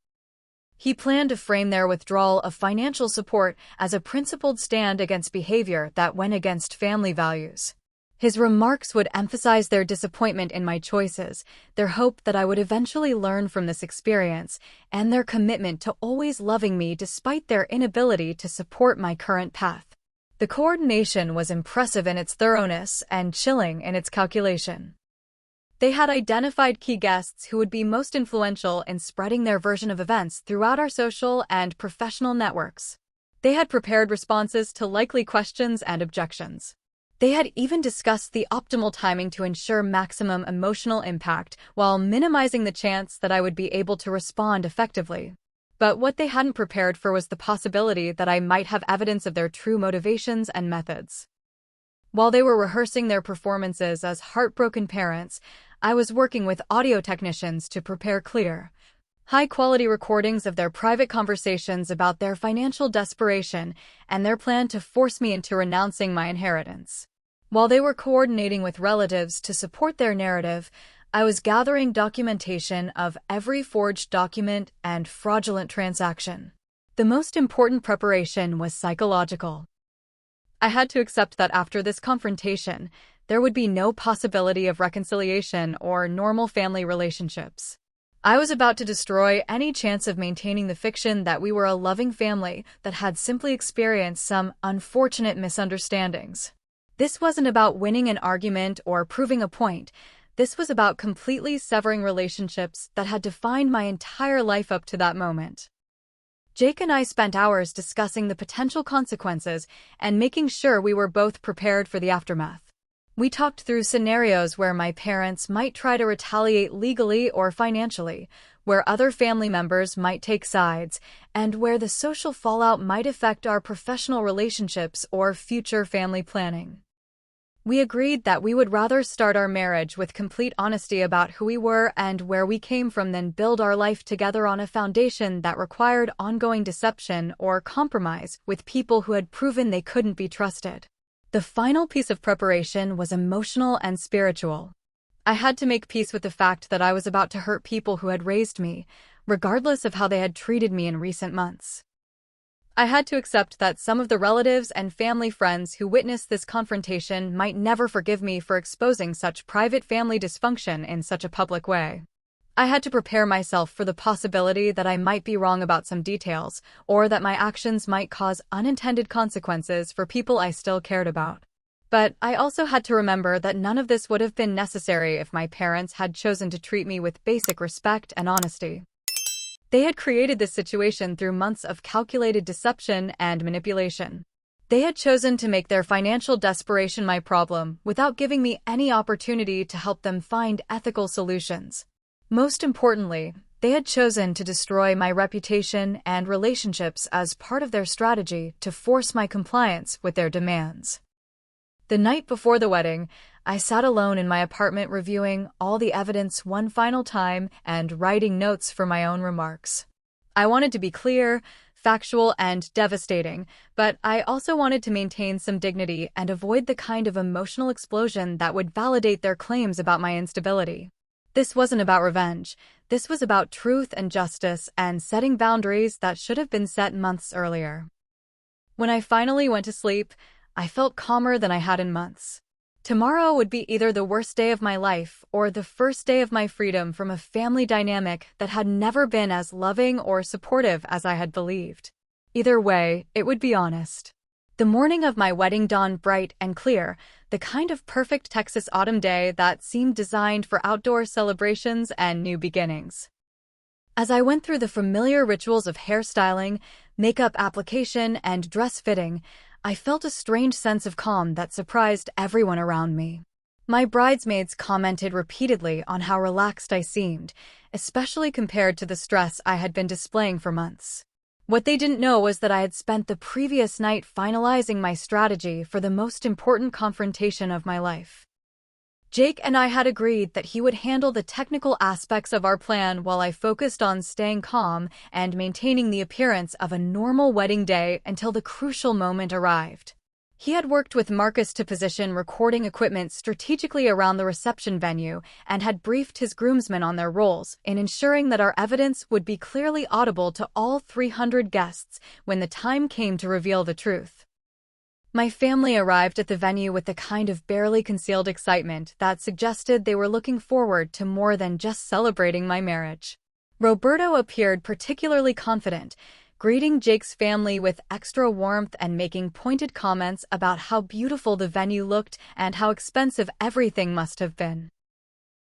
He planned to frame their withdrawal of financial support as a principled stand against behavior that went against family values. His remarks would emphasize their disappointment in my choices, their hope that I would eventually learn from this experience, and their commitment to always loving me despite their inability to support my current path. The coordination was impressive in its thoroughness and chilling in its calculation. They had identified key guests who would be most influential in spreading their version of events throughout our social and professional networks. They had prepared responses to likely questions and objections. They had even discussed the optimal timing to ensure maximum emotional impact while minimizing the chance that I would be able to respond effectively. But what they hadn't prepared for was the possibility that I might have evidence of their true motivations and methods. While they were rehearsing their performances as heartbroken parents, I was working with audio technicians to prepare clear, high-quality recordings of their private conversations about their financial desperation and their plan to force me into renouncing my inheritance. While they were coordinating with relatives to support their narrative, I was gathering documentation of every forged document and fraudulent transaction. The most important preparation was psychological. I had to accept that after this confrontation, there would be no possibility of reconciliation or normal family relationships. I was about to destroy any chance of maintaining the fiction that we were a loving family that had simply experienced some unfortunate misunderstandings. This wasn't about winning an argument or proving a point. This was about completely severing relationships that had defined my entire life up to that moment. Jake and I spent hours discussing the potential consequences and making sure we were both prepared for the aftermath. We talked through scenarios where my parents might try to retaliate legally or financially, where other family members might take sides, and where the social fallout might affect our professional relationships or future family planning. We agreed that we would rather start our marriage with complete honesty about who we were and where we came from than build our life together on a foundation that required ongoing deception or compromise with people who had proven they couldn't be trusted. The final piece of preparation was emotional and spiritual. I had to make peace with the fact that I was about to hurt people who had raised me, regardless of how they had treated me in recent months. I had to accept that some of the relatives and family friends who witnessed this confrontation might never forgive me for exposing such private family dysfunction in such a public way. I had to prepare myself for the possibility that I might be wrong about some details, or that my actions might cause unintended consequences for people I still cared about. But I also had to remember that none of this would have been necessary if my parents had chosen to treat me with basic respect and honesty. They had created this situation through months of calculated deception and manipulation. They had chosen to make their financial desperation my problem without giving me any opportunity to help them find ethical solutions. Most importantly, they had chosen to destroy my reputation and relationships as part of their strategy to force my compliance with their demands. The night before the wedding, I sat alone in my apartment reviewing all the evidence one final time and writing notes for my own remarks. I wanted to be clear, factual, and devastating, but I also wanted to maintain some dignity and avoid the kind of emotional explosion that would validate their claims about my instability. This wasn't about revenge. This was about truth and justice and setting boundaries that should have been set months earlier. When I finally went to sleep, I felt calmer than I had in months. Tomorrow would be either the worst day of my life or the first day of my freedom from a family dynamic that had never been as loving or supportive as I had believed. Either way, it would be honest. The morning of my wedding dawned bright and clear, the kind of perfect Texas autumn day that seemed designed for outdoor celebrations and new beginnings. As I went through the familiar rituals of hairstyling, makeup application, and dress fitting, I felt a strange sense of calm that surprised everyone around me. My bridesmaids commented repeatedly on how relaxed I seemed, especially compared to the stress I had been displaying for months. What they didn't know was that I had spent the previous night finalizing my strategy for the most important confrontation of my life. Jake and I had agreed that he would handle the technical aspects of our plan while I focused on staying calm and maintaining the appearance of a normal wedding day until the crucial moment arrived. He had worked with Marcus to position recording equipment strategically around the reception venue and had briefed his groomsmen on their roles in ensuring that our evidence would be clearly audible to all 300 guests when the time came to reveal the truth. My family arrived at the venue with the kind of barely concealed excitement that suggested they were looking forward to more than just celebrating my marriage. Roberto appeared particularly confident, greeting Jake's family with extra warmth and making pointed comments about how beautiful the venue looked and how expensive everything must have been.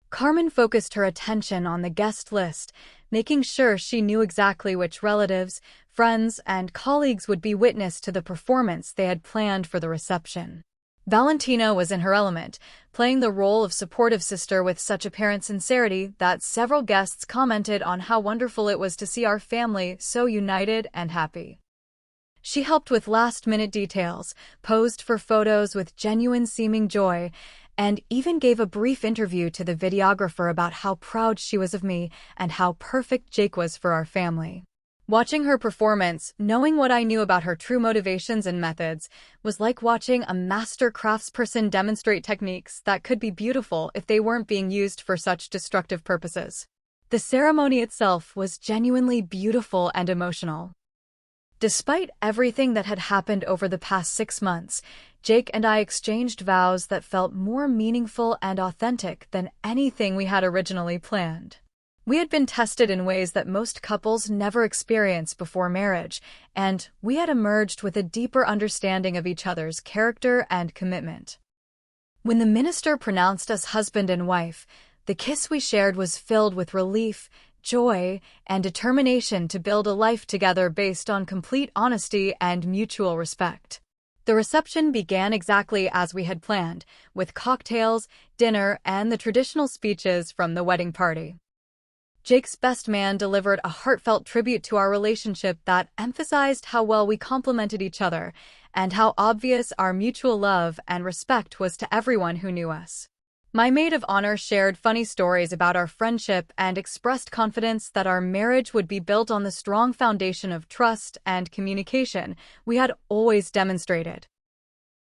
Carmen focused her attention on the guest list, making sure she knew exactly which relatives, friends, and colleagues would be witness to the performance they had planned for the reception. Valentina was in her element, playing the role of supportive sister with such apparent sincerity that several guests commented on how wonderful it was to see our family so united and happy. She helped with last-minute details, posed for photos with genuine-seeming joy, and even gave a brief interview to the videographer about how proud she was of me and how perfect Jake was for our family. Watching her performance, knowing what I knew about her true motivations and methods, was like watching a master craftsperson demonstrate techniques that could be beautiful if they weren't being used for such destructive purposes. The ceremony itself was genuinely beautiful and emotional. Despite everything that had happened over the past 6 months, Jake and I exchanged vows that felt more meaningful and authentic than anything we had originally planned. We had been tested in ways that most couples never experience before marriage, and we had emerged with a deeper understanding of each other's character and commitment. When the minister pronounced us husband and wife, the kiss we shared was filled with relief, joy, and determination to build a life together based on complete honesty and mutual respect. The reception began exactly as we had planned, with cocktails, dinner, and the traditional speeches from the wedding party. Jake's best man delivered a heartfelt tribute to our relationship that emphasized how well we complemented each other and how obvious our mutual love and respect was to everyone who knew us. My maid of honor shared funny stories about our friendship and expressed confidence that our marriage would be built on the strong foundation of trust and communication we had always demonstrated.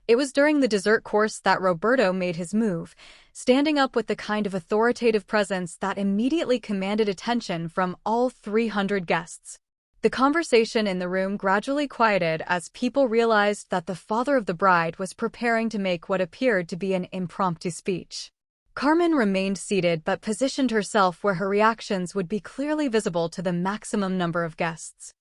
It was during the dessert course that Roberto made his move, standing up with the kind of authoritative presence that immediately commanded attention from all 300 guests. The conversation in the room gradually quieted as people realized that the father of the bride was preparing to make what appeared to be an impromptu speech. Carmen remained seated but positioned herself where her reactions would be clearly visible to the maximum number of guests.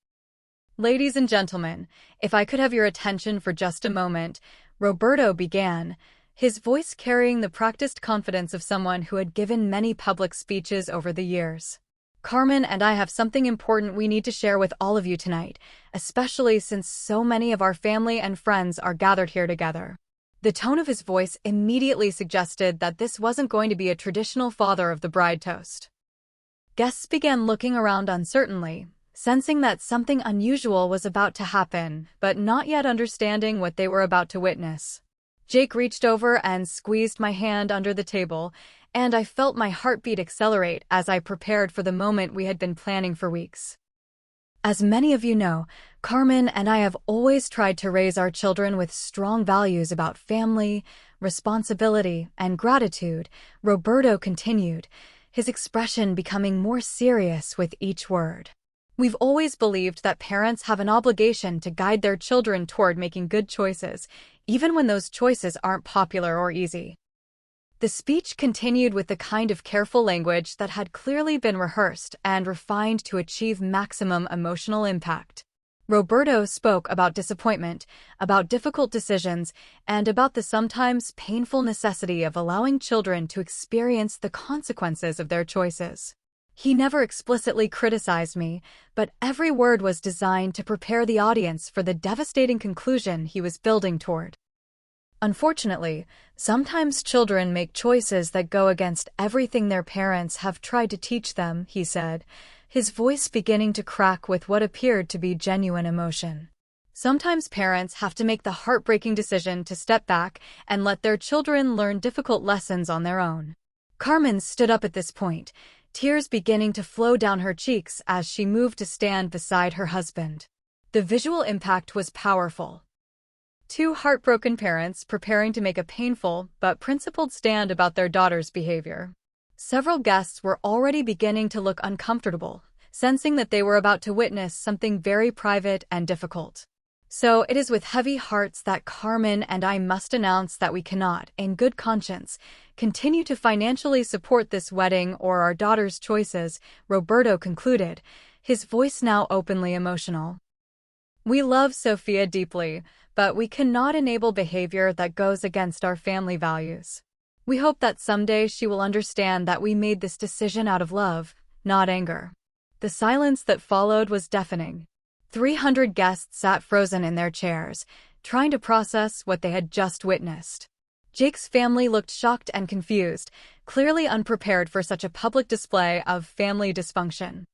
"Ladies and gentlemen, if I could have your attention for just a moment," Roberto began, his voice carrying the practiced confidence of someone who had given many public speeches over the years. "Carmen and I have something important we need to share with all of you tonight, especially since so many of our family and friends are gathered here together." The tone of his voice immediately suggested that this wasn't going to be a traditional father of the bride toast. Guests began looking around uncertainly, sensing that something unusual was about to happen, but not yet understanding what they were about to witness. Jake reached over and squeezed my hand under the table, and I felt my heartbeat accelerate as I prepared for the moment we had been planning for weeks. As many of you know, Carmen and I have always tried to raise our children with strong values about family, responsibility, and gratitude, Roberto continued, his expression becoming more serious with each word. "We've always believed that parents have an obligation to guide their children toward making good choices, even when those choices aren't popular or easy." The speech continued with the kind of careful language that had clearly been rehearsed and refined to achieve maximum emotional impact. Roberto spoke about disappointment, about difficult decisions, and about the sometimes painful necessity of allowing children to experience the consequences of their choices. He never explicitly criticized me, but every word was designed to prepare the audience for the devastating conclusion he was building toward. "Unfortunately, sometimes children make choices that go against everything their parents have tried to teach them," he said, his voice beginning to crack with what appeared to be genuine emotion. "Sometimes parents have to make the heartbreaking decision to step back and let their children learn difficult lessons on their own." Carmen stood up at this point, tears beginning to flow down her cheeks as she moved to stand beside her husband. The visual impact was powerful. Two heartbroken parents preparing to make a painful but principled stand about their daughter's behavior. Several guests were already beginning to look uncomfortable, sensing that they were about to witness something very private and difficult. So it is with heavy hearts that Carmen and I must announce that we cannot, in good conscience, continue to financially support this wedding or our daughter's choices, Roberto concluded, his voice now openly emotional. "We love Sophia deeply, but we cannot enable behavior that goes against our family values. We hope that someday she will understand that we made this decision out of love, not anger." The silence that followed was deafening. 300 guests sat frozen in their chairs, trying to process what they had just witnessed. Jake's family looked shocked and confused, clearly unprepared for such a public display of family dysfunction.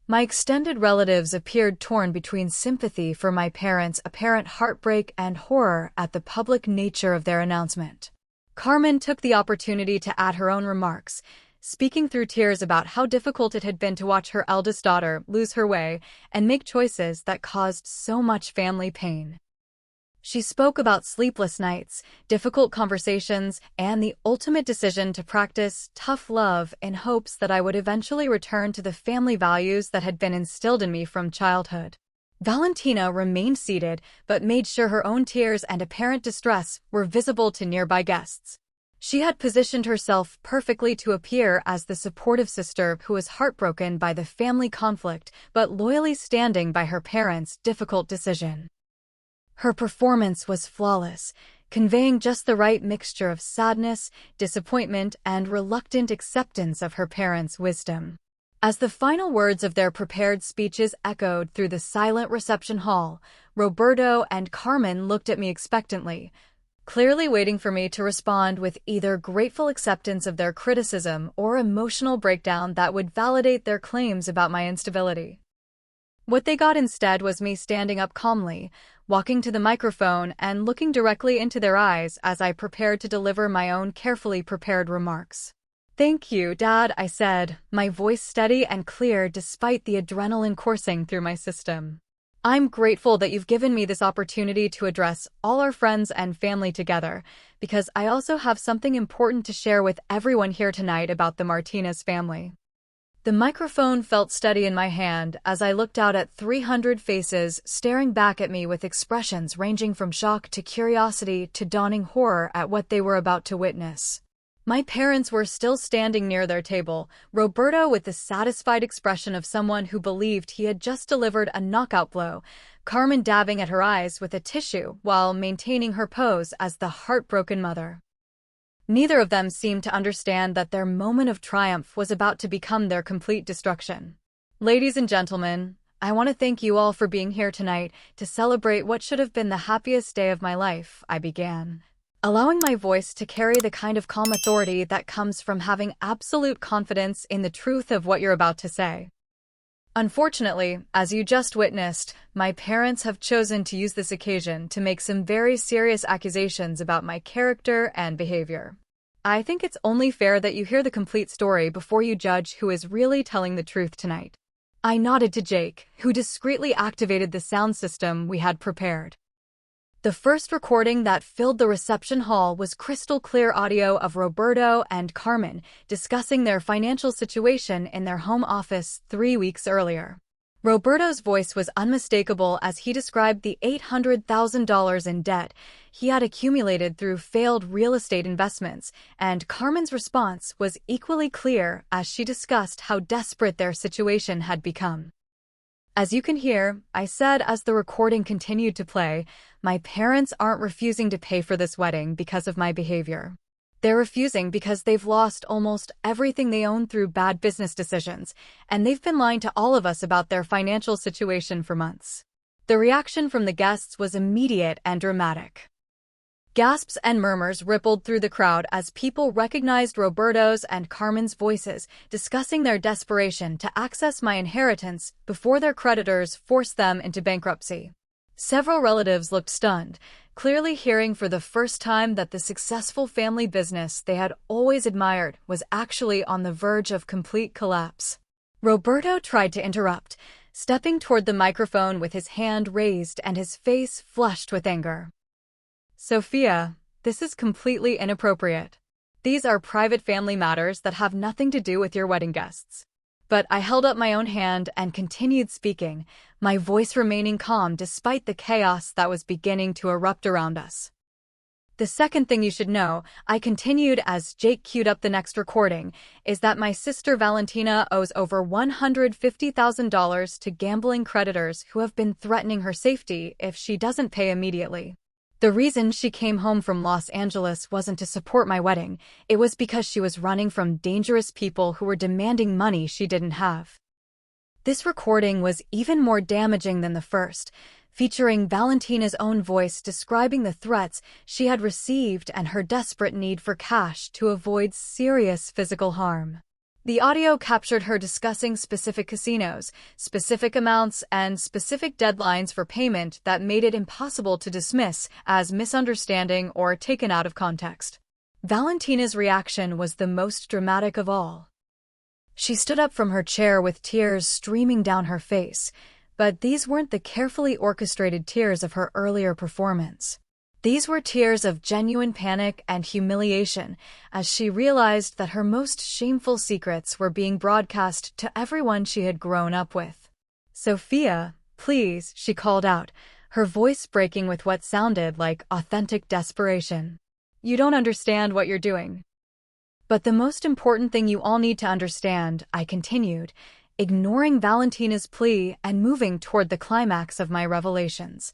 My extended relatives appeared torn between sympathy for my parents' apparent heartbreak and horror at the public nature of their announcement. Carmen took the opportunity to add her own remarks, speaking through tears about how difficult it had been to watch her eldest daughter lose her way and make choices that caused so much family pain. She spoke about sleepless nights, difficult conversations, and the ultimate decision to practice tough love in hopes that I would eventually return to the family values that had been instilled in me from childhood. Valentina remained seated, but made sure her own tears and apparent distress were visible to nearby guests. She had positioned herself perfectly to appear as the supportive sister who was heartbroken by the family conflict but loyally standing by her parents' difficult decision. Her performance was flawless, conveying just the right mixture of sadness, disappointment, and reluctant acceptance of her parents' wisdom. As the final words of their prepared speeches echoed through the silent reception hall, Roberto and Carmen looked at me expectantly, clearly waiting for me to respond with either grateful acceptance of their criticism or emotional breakdown that would validate their claims about my instability. What they got instead was me standing up calmly, walking to the microphone and looking directly into their eyes as I prepared to deliver my own carefully prepared remarks. "Thank you, Dad," I said, my voice steady and clear despite the adrenaline coursing through my system. "I'm grateful that you've given me this opportunity to address all our friends and family together, because I also have something important to share with everyone here tonight about the Martinez family." The microphone felt steady in my hand as I looked out at 300 faces staring back at me with expressions ranging from shock to curiosity to dawning horror at what they were about to witness. My parents were still standing near their table, Roberto with the satisfied expression of someone who believed he had just delivered a knockout blow, Carmen dabbing at her eyes with a tissue while maintaining her pose as the heartbroken mother. Neither of them seemed to understand that their moment of triumph was about to become their complete destruction. Ladies and gentlemen, I want to thank you all for being here tonight to celebrate what should have been the happiest day of my life, I began, allowing my voice to carry the kind of calm authority that comes from having absolute confidence in the truth of what you're about to say. Unfortunately, as you just witnessed, my parents have chosen to use this occasion to make some very serious accusations about my character and behavior. I think it's only fair that you hear the complete story before you judge who is really telling the truth tonight. I nodded to Jake, who discreetly activated the sound system we had prepared. The first recording that filled the reception hall was crystal clear audio of Roberto and Carmen discussing their financial situation in their home office 3 weeks earlier. Roberto's voice was unmistakable as he described the $800,000 in debt he had accumulated through failed real estate investments, and Carmen's response was equally clear as she discussed how desperate their situation had become. As you can hear, I said as the recording continued to play, my parents aren't refusing to pay for this wedding because of my behavior. They're refusing because they've lost almost everything they own through bad business decisions, and they've been lying to all of us about their financial situation for months. The reaction from the guests was immediate and dramatic. Gasps and murmurs rippled through the crowd as people recognized Roberto's and Carmen's voices, discussing their desperation to access my inheritance before their creditors forced them into bankruptcy. Several relatives looked stunned, clearly hearing for the first time that the successful family business they had always admired was actually on the verge of complete collapse. Roberto tried to interrupt, stepping toward the microphone with his hand raised and his face flushed with anger. Sophia, this is completely inappropriate. These are private family matters that have nothing to do with your wedding guests. But I held up my own hand and continued speaking, my voice remaining calm despite the chaos that was beginning to erupt around us. The second thing you should know, I continued as Jake queued up the next recording, is that my sister Valentina owes over $150,000 to gambling creditors who have been threatening her safety if she doesn't pay immediately. The reason she came home from Los Angeles wasn't to support my wedding, it was because she was running from dangerous people who were demanding money she didn't have. This recording was even more damaging than the first, featuring Valentina's own voice describing the threats she had received and her desperate need for cash to avoid serious physical harm. The audio captured her discussing specific casinos, specific amounts, and specific deadlines for payment that made it impossible to dismiss as misunderstanding or taken out of context. Valentina's reaction was the most dramatic of all. She stood up from her chair with tears streaming down her face, but these weren't the carefully orchestrated tears of her earlier performance. These were tears of genuine panic and humiliation as she realized that her most shameful secrets were being broadcast to everyone she had grown up with. "Sophia, please," she called out, her voice breaking with what sounded like authentic desperation. "You don't understand what you're doing." "But the most important thing you all need to understand," I continued, ignoring Valentina's plea and moving toward the climax of my revelations,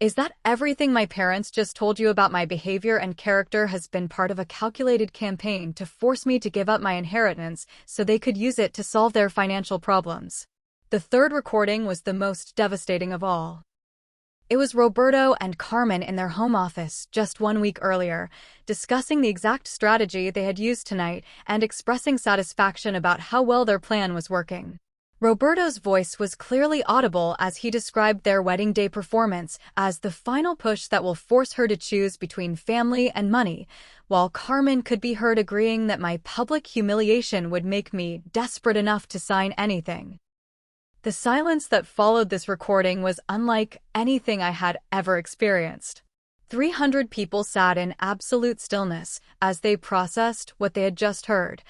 "is that everything my parents just told you about my behavior and character has been part of a calculated campaign to force me to give up my inheritance so they could use it to solve their financial problems." The third recording was the most devastating of all. It was Roberto and Carmen in their home office just 1 week earlier, discussing the exact strategy they had used tonight and expressing satisfaction about how well their plan was working. Roberto's voice was clearly audible as he described their wedding day performance as the final push that will force her to choose between family and money, while Carmen could be heard agreeing that my public humiliation would make me desperate enough to sign anything. The silence that followed this recording was unlike anything I had ever experienced. 300 people sat in absolute stillness as they processed what they had just heard,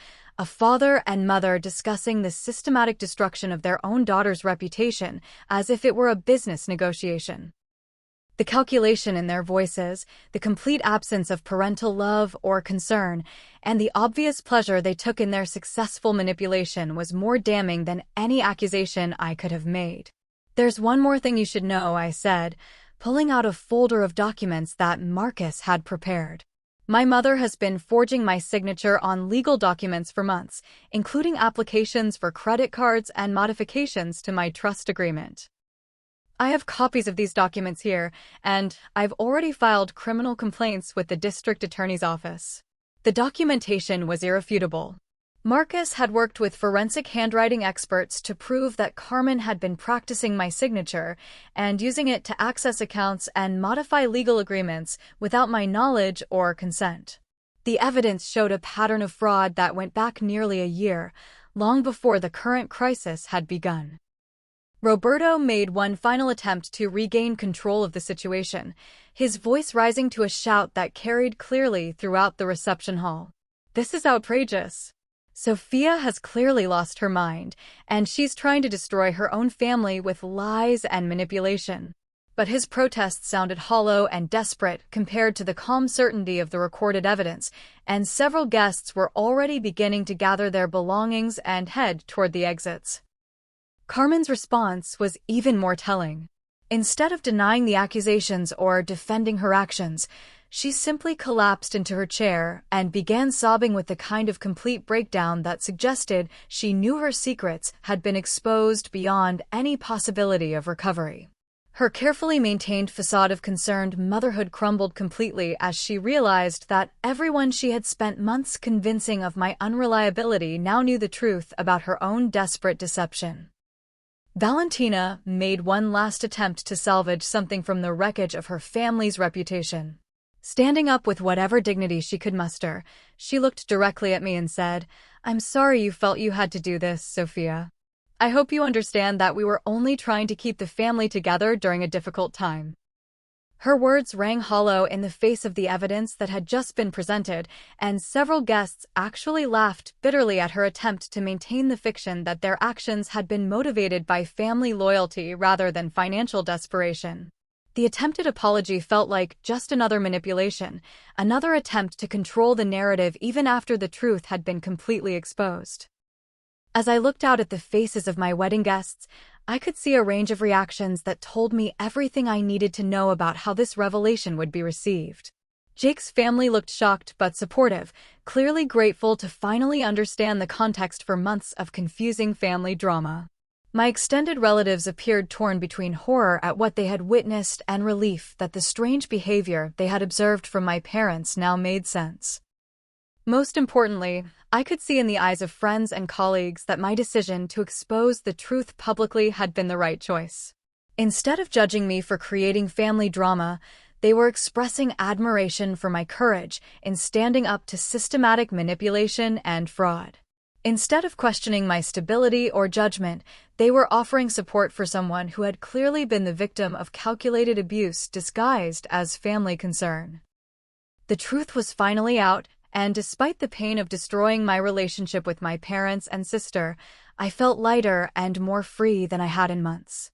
A father and mother discussing the systematic destruction of their own daughter's reputation as if it were a business negotiation. The calculation in their voices, the complete absence of parental love or concern, and the obvious pleasure they took in their successful manipulation was more damning than any accusation I could have made. "There's one more thing you should know," I said, pulling out a folder of documents that Marcus had prepared. "My mother has been forging my signature on legal documents for months, including applications for credit cards and modifications to my trust agreement. I have copies of these documents here, and I've already filed criminal complaints with the district attorney's office." The documentation was irrefutable. Marcus had worked with forensic handwriting experts to prove that Carmen had been practicing my signature and using it to access accounts and modify legal agreements without my knowledge or consent. The evidence showed a pattern of fraud that went back nearly a year, long before the current crisis had begun. Roberto made one final attempt to regain control of the situation, his voice rising to a shout that carried clearly throughout the reception hall. "This is outrageous. Sophia has clearly lost her mind, and she's trying to destroy her own family with lies and manipulation." But his protests sounded hollow and desperate compared to the calm certainty of the recorded evidence, and several guests were already beginning to gather their belongings and head toward the exits. Carmen's response was even more telling. Instead of denying the accusations or defending her actions, she simply collapsed into her chair and began sobbing with the kind of complete breakdown that suggested she knew her secrets had been exposed beyond any possibility of recovery. Her carefully maintained facade of concerned motherhood crumbled completely as she realized that everyone she had spent months convincing of my unreliability now knew the truth about her own desperate deception. Valentina made one last attempt to salvage something from the wreckage of her family's reputation. Standing up with whatever dignity she could muster, she looked directly at me and said, "I'm sorry you felt you had to do this, Sophia. I hope you understand that we were only trying to keep the family together during a difficult time." Her words rang hollow in the face of the evidence that had just been presented, and several guests actually laughed bitterly at her attempt to maintain the fiction that their actions had been motivated by family loyalty rather than financial desperation. The attempted apology felt like just another manipulation, another attempt to control the narrative even after the truth had been completely exposed. As I looked out at the faces of my wedding guests, I could see a range of reactions that told me everything I needed to know about how this revelation would be received. Jake's family looked shocked but supportive, clearly grateful to finally understand the context for months of confusing family drama. My extended relatives appeared torn between horror at what they had witnessed and relief that the strange behavior they had observed from my parents now made sense. Most importantly, I could see in the eyes of friends and colleagues that my decision to expose the truth publicly had been the right choice. Instead of judging me for creating family drama, they were expressing admiration for my courage in standing up to systematic manipulation and fraud. Instead of questioning my stability or judgment, they were offering support for someone who had clearly been the victim of calculated abuse disguised as family concern. The truth was finally out, and despite the pain of destroying my relationship with my parents and sister, I felt lighter and more free than I had in months.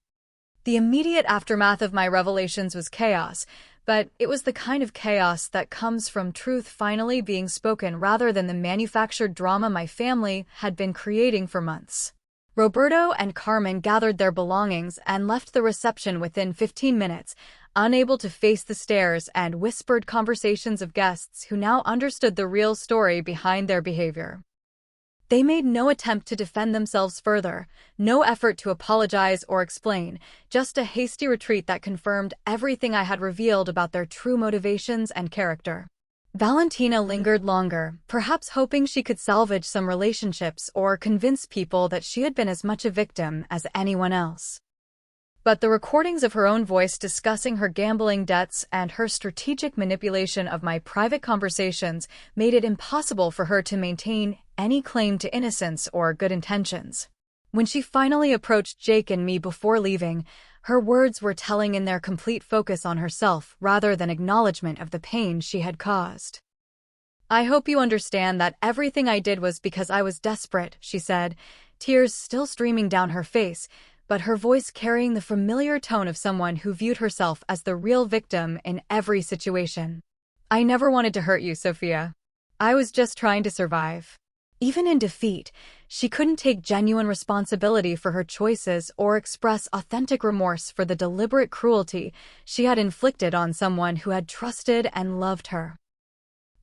The immediate aftermath of my revelations was chaos, but it was the kind of chaos that comes from truth finally being spoken rather than the manufactured drama my family had been creating for months. Roberto and Carmen gathered their belongings and left the reception within 15 minutes, unable to face the stares and whispered conversations of guests who now understood the real story behind their behavior. They made no attempt to defend themselves further, no effort to apologize or explain, just a hasty retreat that confirmed everything I had revealed about their true motivations and character. Valentina lingered longer, perhaps hoping she could salvage some relationships or convince people that she had been as much a victim as anyone else. But the recordings of her own voice discussing her gambling debts and her strategic manipulation of my private conversations made it impossible for her to maintain any claim to innocence or good intentions. When she finally approached Jake and me before leaving, her words were telling in their complete focus on herself rather than acknowledgement of the pain she had caused. I hope you understand that everything I did was because I was desperate, she said, tears still streaming down her face, but her voice carrying the familiar tone of someone who viewed herself as the real victim in every situation. I never wanted to hurt you, Sophia. I was just trying to survive. Even in defeat, she couldn't take genuine responsibility for her choices or express authentic remorse for the deliberate cruelty she had inflicted on someone who had trusted and loved her.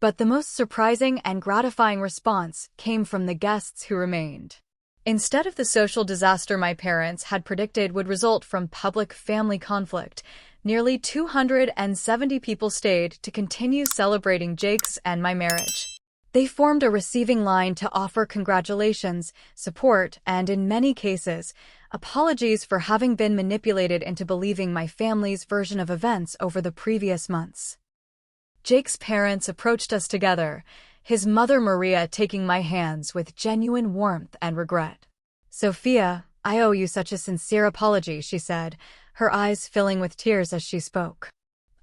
But the most surprising and gratifying response came from the guests who remained. Instead of the social disaster my parents had predicted would result from public family conflict, nearly 270 people stayed to continue celebrating Jake's and my marriage. They formed a receiving line to offer congratulations, support, and in many cases, apologies for having been manipulated into believing my family's version of events over the previous months. Jake's parents approached us together, his mother Maria taking my hands with genuine warmth and regret. Sophia, I owe you such a sincere apology, she said, her eyes filling with tears as she spoke.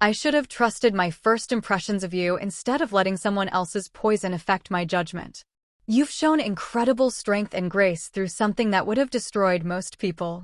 I should have trusted my first impressions of you instead of letting someone else's poison affect my judgment. You've shown incredible strength and grace through something that would have destroyed most people.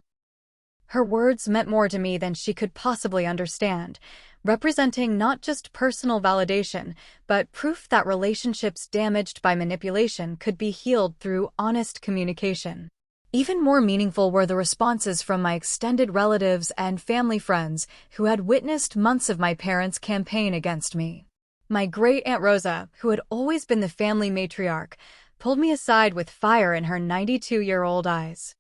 Her words meant more to me than she could possibly understand, representing not just personal validation, but proof that relationships damaged by manipulation could be healed through honest communication. Even more meaningful were the responses from my extended relatives and family friends who had witnessed months of my parents' campaign against me. My great-aunt Rosa, who had always been the family matriarch, pulled me aside with fire in her 92-year-old eyes.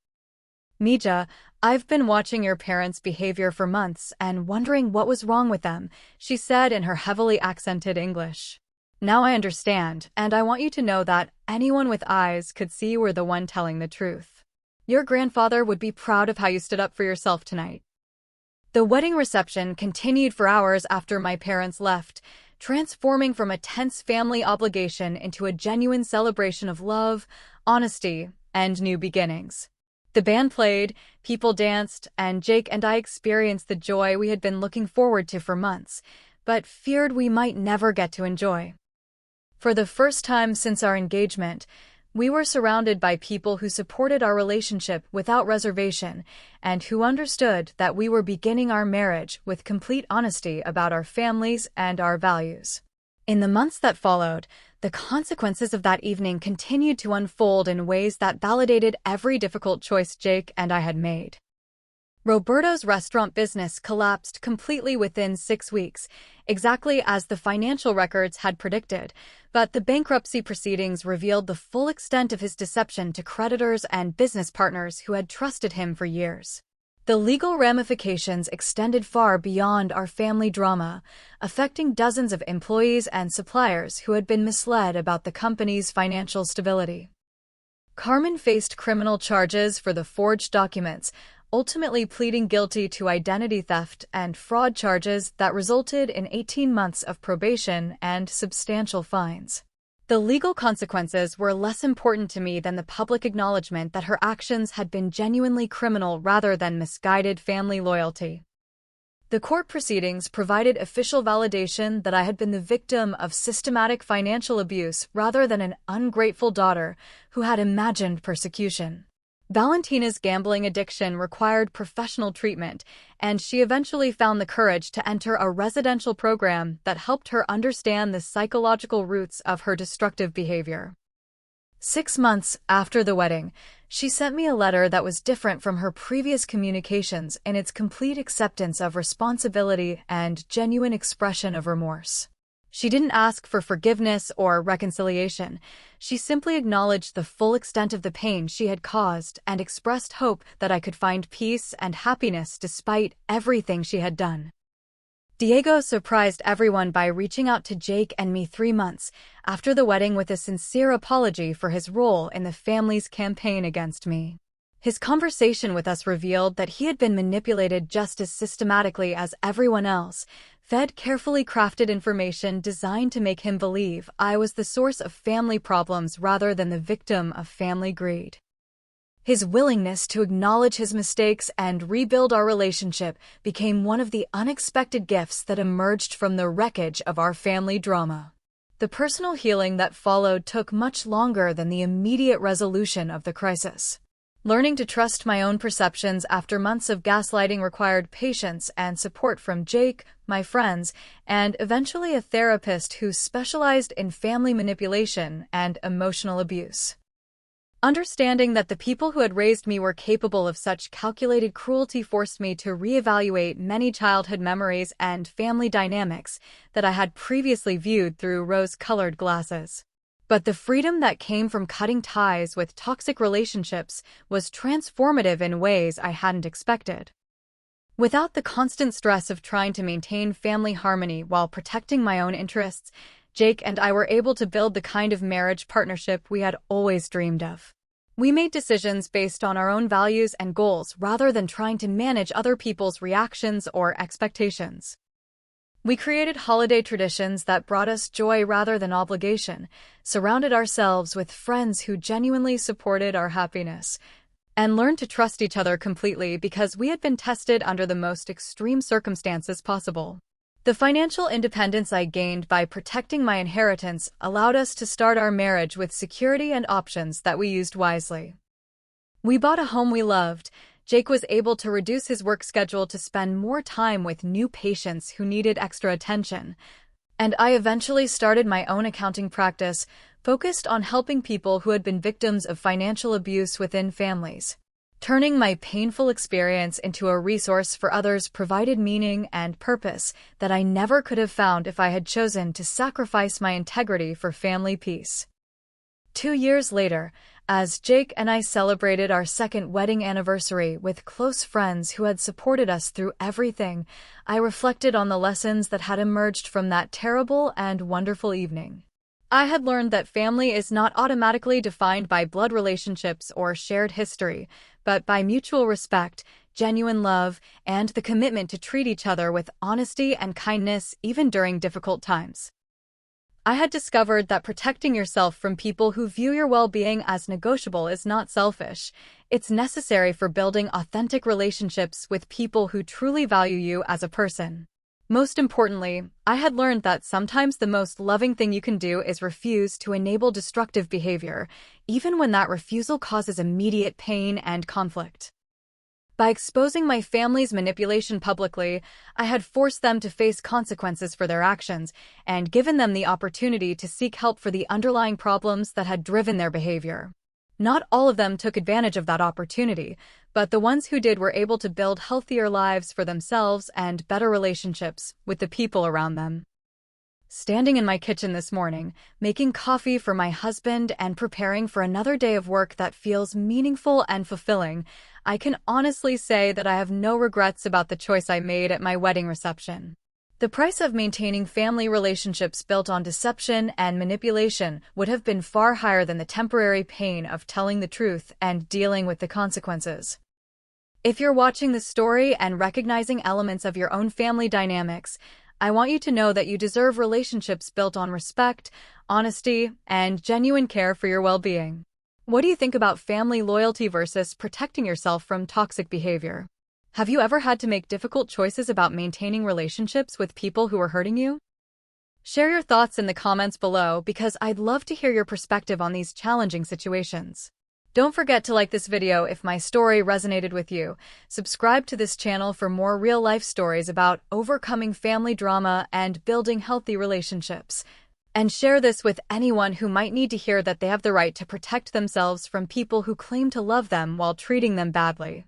Mija, I've been watching your parents' behavior for months and wondering what was wrong with them, she said in her heavily accented English. Now I understand, and I want you to know that anyone with eyes could see you were the one telling the truth. Your grandfather would be proud of how you stood up for yourself tonight. The wedding reception continued for hours after my parents left, transforming from a tense family obligation into a genuine celebration of love, honesty, and new beginnings. The band played, people danced, and Jake and I experienced the joy we had been looking forward to for months, but feared we might never get to enjoy. For the first time since our engagement, we were surrounded by people who supported our relationship without reservation and who understood that we were beginning our marriage with complete honesty about our families and our values. In the months that followed, the consequences of that evening continued to unfold in ways that validated every difficult choice Jake and I had made. Roberto's restaurant business collapsed completely within 6 weeks, exactly as the financial records had predicted, but the bankruptcy proceedings revealed the full extent of his deception to creditors and business partners who had trusted him for years. The legal ramifications extended far beyond our family drama, affecting dozens of employees and suppliers who had been misled about the company's financial stability. Carmen faced criminal charges for the forged documents, ultimately pleading guilty to identity theft and fraud charges that resulted in 18 months of probation and substantial fines. The legal consequences were less important to me than the public acknowledgement that her actions had been genuinely criminal rather than misguided family loyalty. The court proceedings provided official validation that I had been the victim of systematic financial abuse rather than an ungrateful daughter who had imagined persecution. Valentina's gambling addiction required professional treatment, and she eventually found the courage to enter a residential program that helped her understand the psychological roots of her destructive behavior. 6 months after the wedding, she sent me a letter that was different from her previous communications in its complete acceptance of responsibility and genuine expression of remorse. She didn't ask for forgiveness or reconciliation. She simply acknowledged the full extent of the pain she had caused and expressed hope that I could find peace and happiness despite everything she had done. Diego surprised everyone by reaching out to Jake and me 3 months after the wedding with a sincere apology for his role in the family's campaign against me. His conversation with us revealed that he had been manipulated just as systematically as everyone else, fed carefully crafted information designed to make him believe I was the source of family problems rather than the victim of family greed. His willingness to acknowledge his mistakes and rebuild our relationship became one of the unexpected gifts that emerged from the wreckage of our family drama. The personal healing that followed took much longer than the immediate resolution of the crisis. Learning to trust my own perceptions after months of gaslighting required patience and support from Jake, my friends, and eventually a therapist who specialized in family manipulation and emotional abuse. Understanding that the people who had raised me were capable of such calculated cruelty forced me to reevaluate many childhood memories and family dynamics that I had previously viewed through rose-colored glasses. But the freedom that came from cutting ties with toxic relationships was transformative in ways I hadn't expected. Without the constant stress of trying to maintain family harmony while protecting my own interests, Jake and I were able to build the kind of marriage partnership we had always dreamed of. We made decisions based on our own values and goals rather than trying to manage other people's reactions or expectations. We created holiday traditions that brought us joy rather than obligation, surrounded ourselves with friends who genuinely supported our happiness, and learned to trust each other completely because we had been tested under the most extreme circumstances possible. The financial independence I gained by protecting my inheritance allowed us to start our marriage with security and options that we used wisely. We bought a home we loved. Jake was able to reduce his work schedule to spend more time with new patients who needed extra attention, and I eventually started my own accounting practice, focused on helping people who had been victims of financial abuse within families. Turning my painful experience into a resource for others provided meaning and purpose that I never could have found if I had chosen to sacrifice my integrity for family peace. 2 years later, as Jake and I celebrated our second wedding anniversary with close friends who had supported us through everything, I reflected on the lessons that had emerged from that terrible and wonderful evening. I had learned that family is not automatically defined by blood relationships or shared history, but by mutual respect, genuine love, and the commitment to treat each other with honesty and kindness even during difficult times. I had discovered that protecting yourself from people who view your well-being as negotiable is not selfish. It's necessary for building authentic relationships with people who truly value you as a person. Most importantly, I had learned that sometimes the most loving thing you can do is refuse to enable destructive behavior, even when that refusal causes immediate pain and conflict. By exposing my family's manipulation publicly, I had forced them to face consequences for their actions and given them the opportunity to seek help for the underlying problems that had driven their behavior. Not all of them took advantage of that opportunity, but the ones who did were able to build healthier lives for themselves and better relationships with the people around them. Standing in my kitchen this morning, making coffee for my husband and preparing for another day of work that feels meaningful and fulfilling, I can honestly say that I have no regrets about the choice I made at my wedding reception. The price of maintaining family relationships built on deception and manipulation would have been far higher than the temporary pain of telling the truth and dealing with the consequences. If you're watching this story and recognizing elements of your own family dynamics, I want you to know that you deserve relationships built on respect, honesty, and genuine care for your well-being. What do you think about family loyalty versus protecting yourself from toxic behavior? Have you ever had to make difficult choices about maintaining relationships with people who are hurting you? Share your thoughts in the comments below because I'd love to hear your perspective on these challenging situations. Don't forget to like this video if my story resonated with you. Subscribe to this channel for more real-life stories about overcoming family drama and building healthy relationships. And share this with anyone who might need to hear that they have the right to protect themselves from people who claim to love them while treating them badly.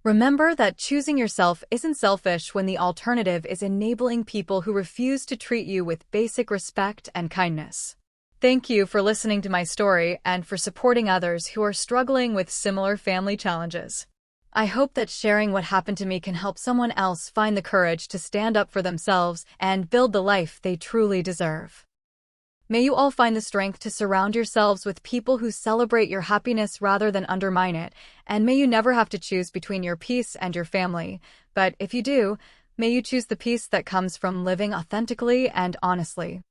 Remember that choosing yourself isn't selfish when the alternative is enabling people who refuse to treat you with basic respect and kindness. Thank you for listening to my story and for supporting others who are struggling with similar family challenges. I hope that sharing what happened to me can help someone else find the courage to stand up for themselves and build the life they truly deserve. May you all find the strength to surround yourselves with people who celebrate your happiness rather than undermine it, and may you never have to choose between your peace and your family. But if you do, may you choose the peace that comes from living authentically and honestly.